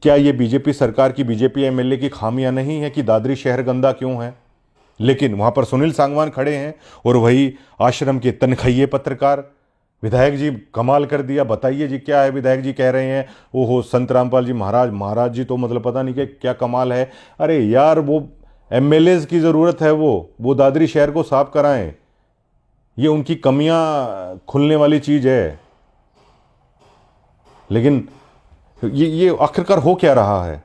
क्या ये बीजेपी सरकार की, बीजेपी एमएलए की खामियां नहीं है कि दादरी शहर गंदा क्यों है? लेकिन वहाँ पर सुनील सांगवान खड़े हैं और वही आश्रम के तनखैये पत्रकार, विधायक जी कमाल कर दिया, बताइए जी क्या है। विधायक जी कह रहे हैं ओहो संत रामपाल जी महाराज जी तो मतलब पता नहीं क्या कमाल है। अरे यार, वो एमएलए की ज़रूरत है, वो दादरी शहर को साफ कराएं, ये उनकी कमियां खुलने वाली चीज़ है। लेकिन ये आखिरकार हो क्या रहा है?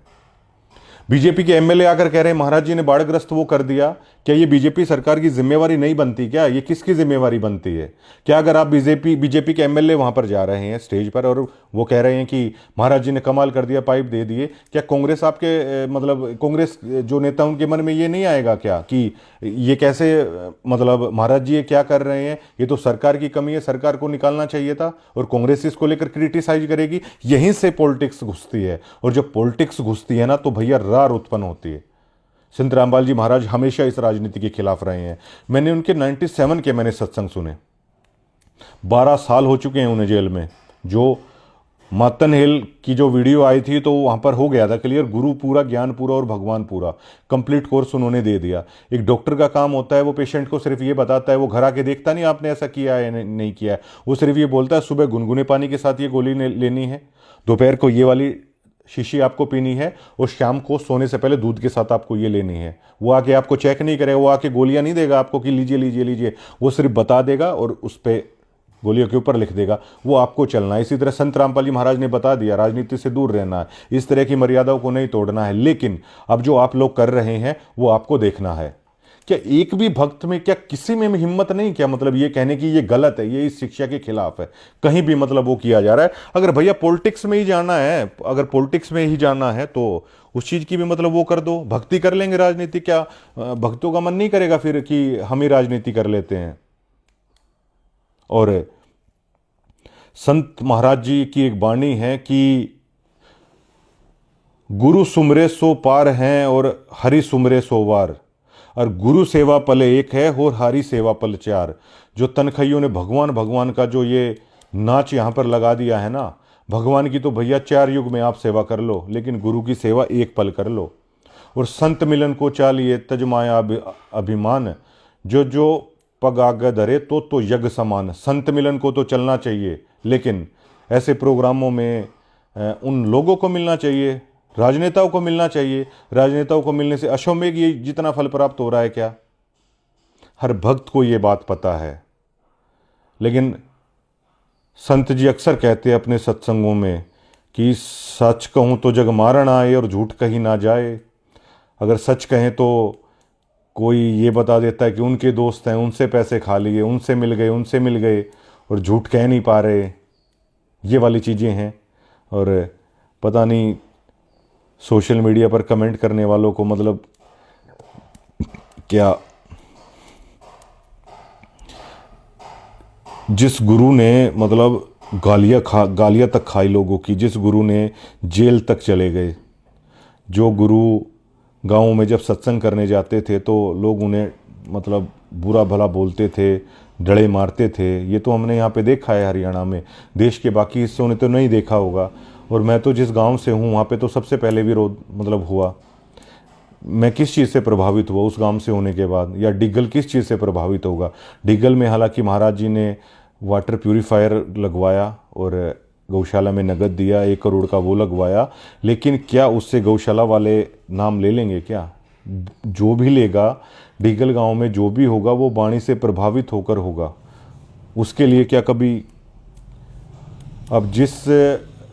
बीजेपी के एमएलए आकर कह रहे हैं महाराज जी ने बाढ़ग्रस्त वो कर दिया। क्या ये बीजेपी सरकार की जिम्मेवारी नहीं बनती क्या? ये किसकी जिम्मेवारी बनती है? क्या अगर आप बीजेपी के एमएलए वहां पर जा रहे हैं स्टेज पर और वो कह रहे हैं कि महाराज जी ने कमाल कर दिया, पाइप दे दिए, क्या कांग्रेस आपके मतलब कांग्रेस जो नेता उनके मन में ये नहीं आएगा क्या कि ये कैसे मतलब महाराज जी ये क्या कर रहे हैं, ये तो सरकार की कमी है, सरकार को निकालना चाहिए था। और कांग्रेस इसको लेकर क्रिटिसाइज करेगी। यहीं से पॉलिटिक्स घुसती है, और जब पॉलिटिक्स घुसती है ना तो भैया रार उत्पन्न होती है। संत रामपाल जी महाराज हमेशा इस राजनीति के खिलाफ रहे हैं। मैंने उनके 97 के मैंने सत्संग सुने, 12 साल हो चुके हैं उन्हें जेल में। जो मातन हिल की जो वीडियो आई थी तो वहाँ पर हो गया था क्लियर, गुरु पूरा, ज्ञान पूरा और भगवान पूरा, कंप्लीट कोर्स उन्होंने दे दिया। एक डॉक्टर का काम होता है वो पेशेंट को सिर्फ ये बताता है, वो घर आके देखता नहीं आपने ऐसा किया है नहीं किया है, वो सिर्फ ये बोलता है सुबह गुनगुने पानी के साथ ये गोली लेनी है, दोपहर को ये वाली शीशी आपको पीनी है, और शाम को सोने से पहले दूध के साथ आपको ये लेनी है। वो आके आपको चेक नहीं करेगा, वो आके गोलियां नहीं देगा आपको कि लीजिए लीजिए लीजिए, वो सिर्फ बता देगा और उस पर गोलियों के ऊपर लिख देगा, वो आपको चलना है। इसी तरह संत रामपाल जी महाराज ने बता दिया राजनीति से दूर रहना है, इस तरह की मर्यादाओं को नहीं तोड़ना है। लेकिन अब जो आप लोग कर रहे हैं वो आपको देखना है। क्या एक भी भक्त में, क्या किसी में हिम्मत नहीं, क्या मतलब ये कहने की ये गलत है, ये इस शिक्षा के खिलाफ है, कहीं भी मतलब वो किया जा रहा है। अगर भैया पॉलिटिक्स में ही जाना है, अगर पॉलिटिक्स में ही जाना है तो उस चीज़ की भी मतलब वो कर दो, भक्ति कर लेंगे, राजनीति क्या भक्तों का मन नहीं करेगा फिर कि हम ही राजनीति कर लेते हैं। और संत महाराज जी की एक वाणी है कि गुरु सुमरे सो पार हैं और हरि सुमरे सो वार, और गुरु सेवा पल एक है और हरि सेवा पल चार। जो तनखैयों ने भगवान भगवान का जो ये नाच यहाँ पर लगा दिया है ना, भगवान की तो भैया 4 युग में आप सेवा कर लो, लेकिन गुरु की सेवा एक पल कर लो। और संत मिलन को चालिए तजमाया अभिमान, जो पग आगे धरे तो यज्ञ समान। संत मिलन को तो चलना चाहिए, लेकिन ऐसे प्रोग्रामों में उन लोगों को मिलना चाहिए, राजनेताओं को मिलना चाहिए। राजनेताओं को मिलने से अश्वमेघ ये जितना फल प्राप्त हो रहा है क्या? हर भक्त को ये बात पता है, लेकिन संत जी अक्सर कहते हैं अपने सत्संगों में कि सच कहूँ तो जग मारण आए और झूठ कही ना जाए। अगर सच कहें तो कोई ये बता देता है कि उनके दोस्त हैं, उनसे पैसे खा लिए, उनसे मिल गए और झूठ कह नहीं पा रहे। ये वाली चीज़ें हैं। और पता नहीं सोशल मीडिया पर कमेंट करने वालों को मतलब क्या, जिस गुरु ने मतलब गालियाँ तक खाई लोगों की, जिस गुरु ने जेल तक चले गए, जो गुरु गाँव में जब सत्संग करने जाते थे तो लोग उन्हें मतलब बुरा भला बोलते थे, डड़े मारते थे। ये तो हमने यहाँ पे देखा है हरियाणा में। देश के बाकी हिस्सों ने तो नहीं देखा होगा। और मैं तो जिस गांव से हूँ वहाँ पे तो सबसे पहले विरोध मतलब हुआ। मैं किस चीज़ से प्रभावित हुआ उस गांव से होने के बाद, या डिग्गल किस चीज़ से प्रभावित होगा। डिग्गल में हालांकि महाराज जी ने वाटर प्यूरीफायर लगवाया और गौशाला में नगद दिया, 1 करोड़ का वो लगवाया, लेकिन क्या उससे गौशाला वाले नाम ले लेंगे क्या? जो भी लेगा, डिग्गल गांव में जो भी होगा वो वाणी से प्रभावित होकर होगा। उसके लिए क्या कभी, अब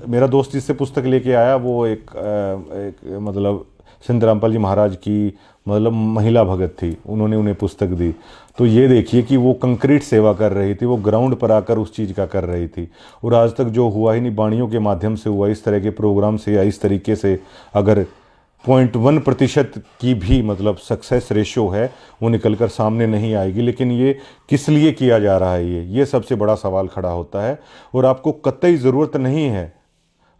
मेरा दोस्त जिससे पुस्तक लेके आया वो एक मतलब संत रामपाल जी महाराज की मतलब महिला भगत थी, उन्होंने उन्हें पुस्तक दी। तो ये देखिए कि वो कंक्रीट सेवा कर रही थी, वो ग्राउंड पर आकर उस चीज़ का कर रही थी। और आज तक जो हुआ ही नहीं, वाणियों के माध्यम से हुआ, इस तरह के प्रोग्राम से या इस तरीके से अगर 0.1% की भी मतलब सक्सेस रेशो है वो निकल कर सामने नहीं आएगी। लेकिन ये किस लिए किया जा रहा है, ये सबसे बड़ा सवाल खड़ा होता है। और आपको कतई ज़रूरत नहीं है।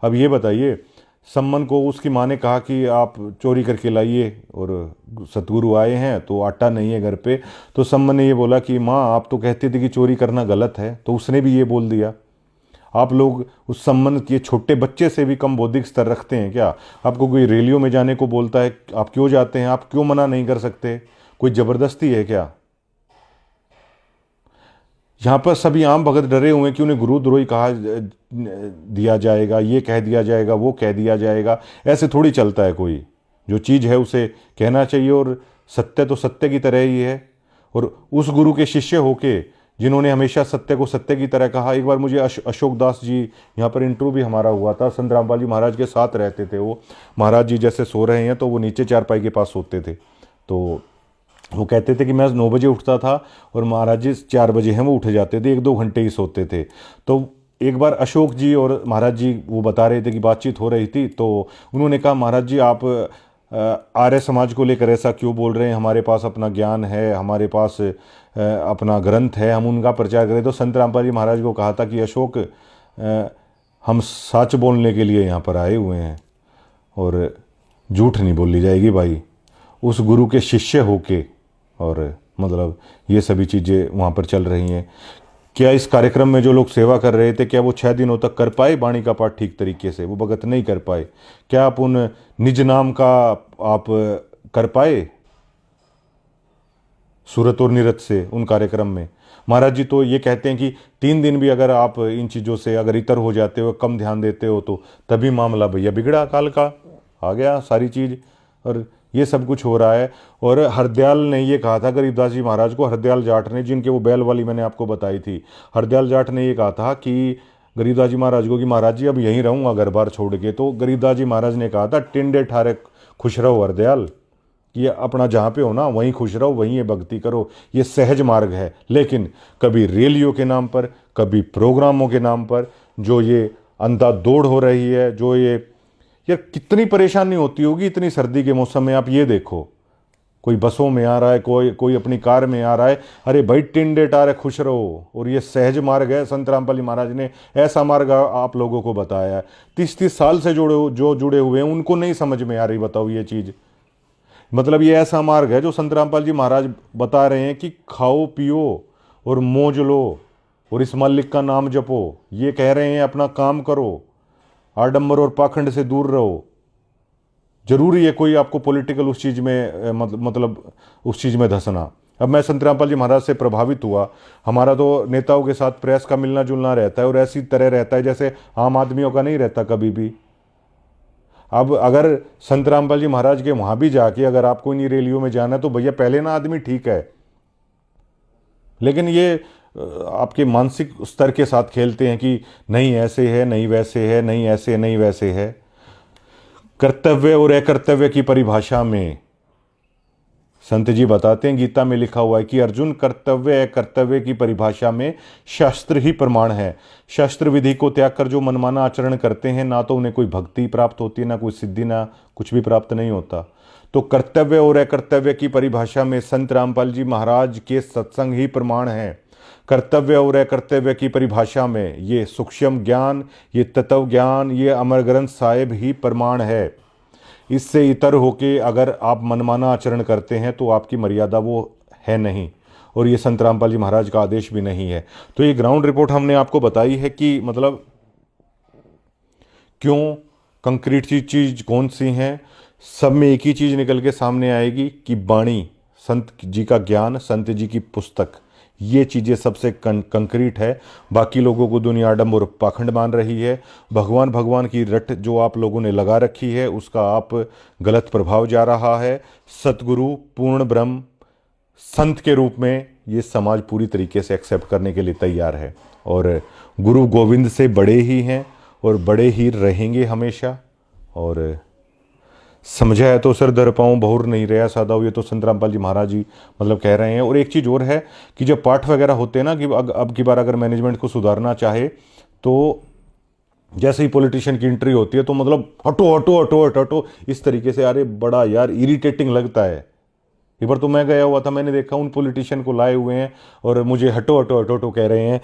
अब ये बताइए, सम्मन को उसकी माँ ने कहा कि आप चोरी करके लाइए, और सतगुरु आए हैं तो आटा नहीं है घर पे, तो सम्मन ने ये बोला कि माँ आप तो कहते थे कि चोरी करना गलत है, तो उसने भी ये बोल दिया। आप लोग उस संबंध के छोटे बच्चे से भी कम बौद्धिक स्तर रखते हैं क्या? आपको कोई रैलियों में जाने को बोलता है, आप क्यों जाते हैं? आप क्यों मना नहीं कर सकते? कोई ज़बरदस्ती है क्या? यहाँ पर सभी आम भगत डरे हुए हैं कि उन्हें गुरुद्रोही कहा दिया जाएगा, ये कह दिया जाएगा, वो कह दिया जाएगा। ऐसे थोड़ी चलता है। कोई जो चीज़ है उसे कहना चाहिए, और सत्य तो सत्य की तरह ही है। और उस गुरु के शिष्य होके जिन्होंने हमेशा सत्य को सत्य की तरह कहा। एक बार मुझे अशोक दास जी, यहाँ पर इंटरव्यू भी हमारा हुआ था, संत रामपाल जी महाराज के साथ रहते थे वो। महाराज जी जैसे सो रहे हैं तो वो नीचे चारपाई के पास सोते थे। तो वो कहते थे कि मैं 9 बजे उठता था और महाराज जी 4 बजे हैं वो उठ जाते थे, 1-2 घंटे ही सोते थे। तो एक बार अशोक जी और महाराज जी वो बता रहे थे कि बातचीत हो रही थी, तो उन्होंने कहा महाराज जी आप आर्य समाज को लेकर ऐसा क्यों बोल रहे हैं? हमारे पास अपना ज्ञान है, हमारे पास अपना ग्रंथ है, हम उनका प्रचार करें। तो संत रामपाल जी महाराज को कहा था कि अशोक हम सच बोलने के लिए यहाँ पर आए हुए हैं और झूठ नहीं बोली जाएगी भाई। उस गुरु के शिष्य होके और मतलब ये सभी चीज़ें वहाँ पर चल रही हैं। क्या इस कार्यक्रम में जो लोग सेवा कर रहे थे, क्या वो 6 दिनों तक कर पाए वाणी का पाठ ठीक तरीके से? वो भगत नहीं कर पाए। क्या आप उन निज नाम का आप कर पाए सूरत और निरत से उन कार्यक्रम में? महाराज जी तो ये कहते हैं कि 3 दिन भी अगर आप इन चीज़ों से अगर इतर हो जाते हो, कम ध्यान देते हो, तो तभी मामला भैया बिगड़ा, काल का आ गया सारी चीज़। और ये सब कुछ हो रहा है। और हरदयाल ने ये कहा था गरीबदास जी महाराज को, हरदयाल जाट ने, जिनके वो बैल वाली मैंने आपको बताई थी, हरदयाल जाट ने ये कहा था कि गरीबदास जी महाराज को कि महाराज जी अब यहीं रहूँगा घर बार छोड़ के। तो गरीबदास जी महाराज ने कहा था टिंडे ठारे खुश रहो हरदयाल, कि अपना जहाँ पे हो ना वहीं खुश रहो, वहीं ये भक्ति करो। ये सहज मार्ग है। लेकिन कभी रैलियों के नाम पर, कभी प्रोग्रामों के नाम पर जो ये अंधाधुंध हो रही है, जो ये यार कितनी परेशानी होती होगी इतनी सर्दी के मौसम में। आप ये देखो, कोई बसों में आ रहा है, कोई अपनी कार में आ रहा है। अरे भाई टिंडे टारे खुश रहो। और ये सहज मार्ग है। संत रामपाल जी महाराज ने ऐसा मार्ग आप लोगों को बताया है। 30-30 साल से जुड़े हुए हैं, उनको नहीं समझ में आ रही। बताओ ये चीज़, मतलब ये ऐसा मार्ग है जो संत रामपाल जी महाराज बता रहे हैं कि खाओ पियो और मौज लो और इस मालिक का नाम जपो। ये कह रहे हैं अपना काम करो, आडंबर और पाखंड से दूर रहो। जरूरी है कोई आपको पॉलिटिकल उस चीज़ में मतलब उस चीज़ में धंसना। अब मैं संत रामपाल जी महाराज से प्रभावित हुआ। हमारा तो नेताओं के साथ प्रेस का मिलना जुलना रहता है और ऐसी तरह रहता है जैसे आम आदमियों का नहीं रहता कभी भी। अब अगर संत रामपाल जी महाराज के वहाँ भी जाके अगर आपको इन्हीं रैलियों में जाना है तो भैया पहले ना आदमी ठीक है, लेकिन ये आपके मानसिक स्तर के साथ खेलते हैं कि नहीं ऐसे है, नहीं वैसे है, नहीं ऐसे नहीं वैसे है। कर्तव्य और अकर्तव्य की परिभाषा में संत जी बताते हैं, गीता में लिखा हुआ है कि अर्जुन, कर्तव्य अकर्तव्य की परिभाषा में शास्त्र ही प्रमाण है। शास्त्र विधि को त्याग कर जो मनमाना आचरण करते हैं, ना तो उन्हें कोई भक्ति प्राप्त होती है, ना कोई सिद्धि, ना कुछ भी प्राप्त नहीं होता। तो कर्तव्य और अकर्तव्य की परिभाषा में संत रामपाल जी महाराज के सत्संग ही प्रमाण है। कर्तव्य और अकर्तव्य की परिभाषा में ये सूक्ष्म ज्ञान, ये तत्व ज्ञान, ये अमर ग्रंथ साहिब ही प्रमाण है। इससे इतर होके अगर आप मनमाना आचरण करते हैं तो आपकी मर्यादा वो है नहीं, और ये संत रामपाल जी महाराज का आदेश भी नहीं है। तो ये ग्राउंड रिपोर्ट हमने आपको बताई है कि मतलब क्यों कंक्रीट चीज़ कौन सी हैं। सब में एक ही चीज़ निकल के सामने आएगी कि वाणी, संत जी का ज्ञान, संत जी की पुस्तक, ये चीज़ें सबसे कंक्रीट है। बाकी लोगों को दुनिया आडम्बर और पाखंड मान रही है। भगवान की रट जो आप लोगों ने लगा रखी है उसका आप गलत प्रभाव जा रहा है। सतगुरु पूर्ण ब्रह्म संत के रूप में ये समाज पूरी तरीके से एक्सेप्ट करने के लिए तैयार है, और गुरु गोविंद से बड़े ही हैं और बड़े ही रहेंगे हमेशा। और समझा है तो सर दर पाऊँ बहुर नहीं रहा सादा हो, ये तो संत रामपाल जी महाराज जी मतलब कह रहे हैं। और एक चीज़ और है कि जब पाठ वगैरह होते हैं ना कि अब की बार अगर मैनेजमेंट को सुधारना चाहे तो जैसे ही पॉलिटिशियन की एंट्री होती है तो मतलब हटो हटो हटो हटो हटो इस तरीके से, अरे बड़ा यार इरिटेटिंग लगता है। एक बार तो मैं गया हुआ था, मैंने देखा उन पॉलिटिशियन को लाए हुए हैं और मुझे हटो हटो हटो हटो कह रहे हैं।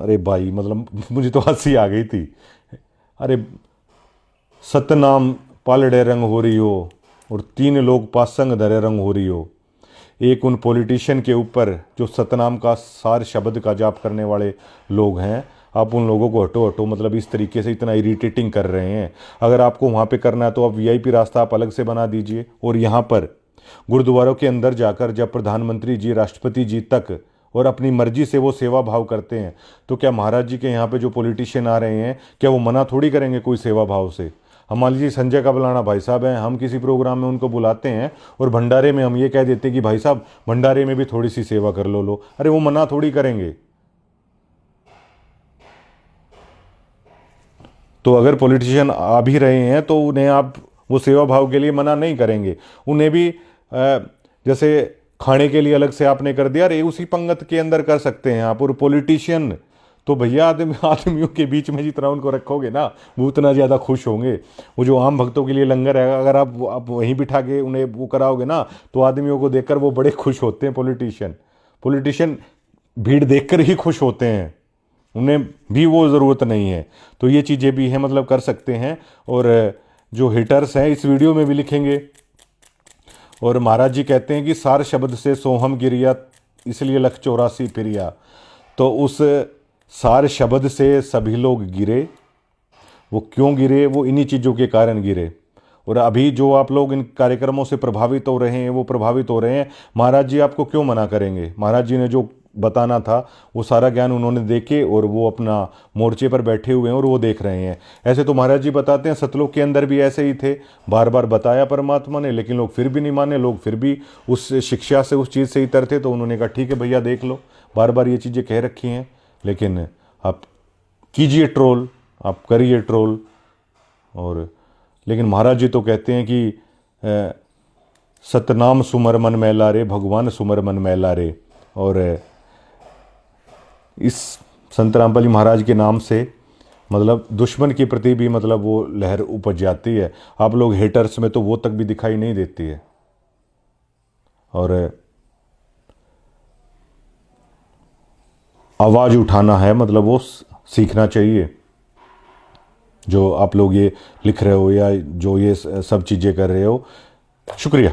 अरे भाई मतलब मुझे तो हंसी आ गई थी। अरे सतनाम पालड़े रंग हो रही हो और 3 लोग पासंग धरे रंग हो रही हो। एक उन पॉलिटिशियन के ऊपर जो सतनाम का सार शब्द का जाप करने वाले लोग हैं, आप उन लोगों को हटो हटो मतलब इस तरीके से इतना इरिटेटिंग कर रहे हैं। अगर आपको वहाँ पे करना है तो आप वीआईपी रास्ता आप अलग से बना दीजिए। और यहाँ पर गुरुद्वारों के अंदर जाकर जब प्रधानमंत्री जी, राष्ट्रपति जी तक और अपनी मर्जी से वो सेवा भाव करते हैं, तो क्या महाराज जी के यहाँ पे जो पॉलिटिशियन आ रहे हैं क्या वो मना थोड़ी करेंगे कोई सेवा भाव से। हम मान लीजिए संजय का बुलाना भाई साहब हैं, हम किसी प्रोग्राम में उनको बुलाते हैं और भंडारे में हम ये कह देते हैं कि भाई साहब भंडारे में भी थोड़ी सी सेवा कर लो। अरे वो मना थोड़ी करेंगे। तो अगर पॉलिटिशियन आ भी रहे हैं तो उन्हें आप वो सेवा भाव के लिए मना नहीं करेंगे। उन्हें भी जैसे खाने के लिए अलग से आपने कर दिया, अरे उसी पंगत के अंदर कर सकते हैं आप। और पॉलिटिशियन तो भैया आदमियों के बीच में जितना उनको रखोगे ना वो उतना ज़्यादा खुश होंगे। वो जो आम भक्तों के लिए लंगर है, अगर आप वहीं बिठा के उन्हें वो कराओगे ना तो आदमियों को देखकर वो बड़े खुश होते हैं। पॉलिटिशियन भीड़ देखकर ही खुश होते हैं, उन्हें भी वो ज़रूरत नहीं है। तो ये चीज़ें भी हैं, मतलब कर सकते हैं। और जो हेटर्स हैं इस वीडियो में भी लिखेंगे। और महाराज जी कहते हैं कि सार शब्द से सोहम गिरिया इसलिए लख 84 फिरिया। तो उस सार शब्द से सभी लोग गिरे। वो क्यों गिरे? वो इन्हीं चीज़ों के कारण गिरे। और अभी जो आप लोग इन कार्यक्रमों से प्रभावित हो रहे हैं वो प्रभावित हो रहे हैं। महाराज जी आपको क्यों मना करेंगे? महाराज जी ने जो बताना था वो सारा ज्ञान उन्होंने देके और वो अपना मोर्चे पर बैठे हुए हैं और वो देख रहे हैं। ऐसे तो महाराज जी बताते हैं सतलोक के अंदर भी ऐसे ही थे, बार बार बताया परमात्मा ने, लेकिन लोग फिर भी नहीं माने। लोग फिर भी उस शिक्षा से, उस चीज़ से ही तरते। तो उन्होंने कहा ठीक है भैया देख लो, बार बार ये चीज़ें कह रखी हैं, लेकिन आप कीजिए ट्रोल, आप करिए ट्रोल। और लेकिन महाराज जी तो कहते हैं कि सतनाम सुमर मन मैला रे, भगवान सुमर मन मैला रे। और इस संत रामपाल जी महाराज के नाम से मतलब दुश्मन के प्रति भी मतलब वो लहर उपज जाती है। आप लोग हेटर्स में तो वो तक भी दिखाई नहीं देती है। और आवाज़ उठाना है, मतलब वो सीखना चाहिए। जो आप लोग ये लिख रहे हो या जो ये सब चीज़ें कर रहे हो, शुक्रिया।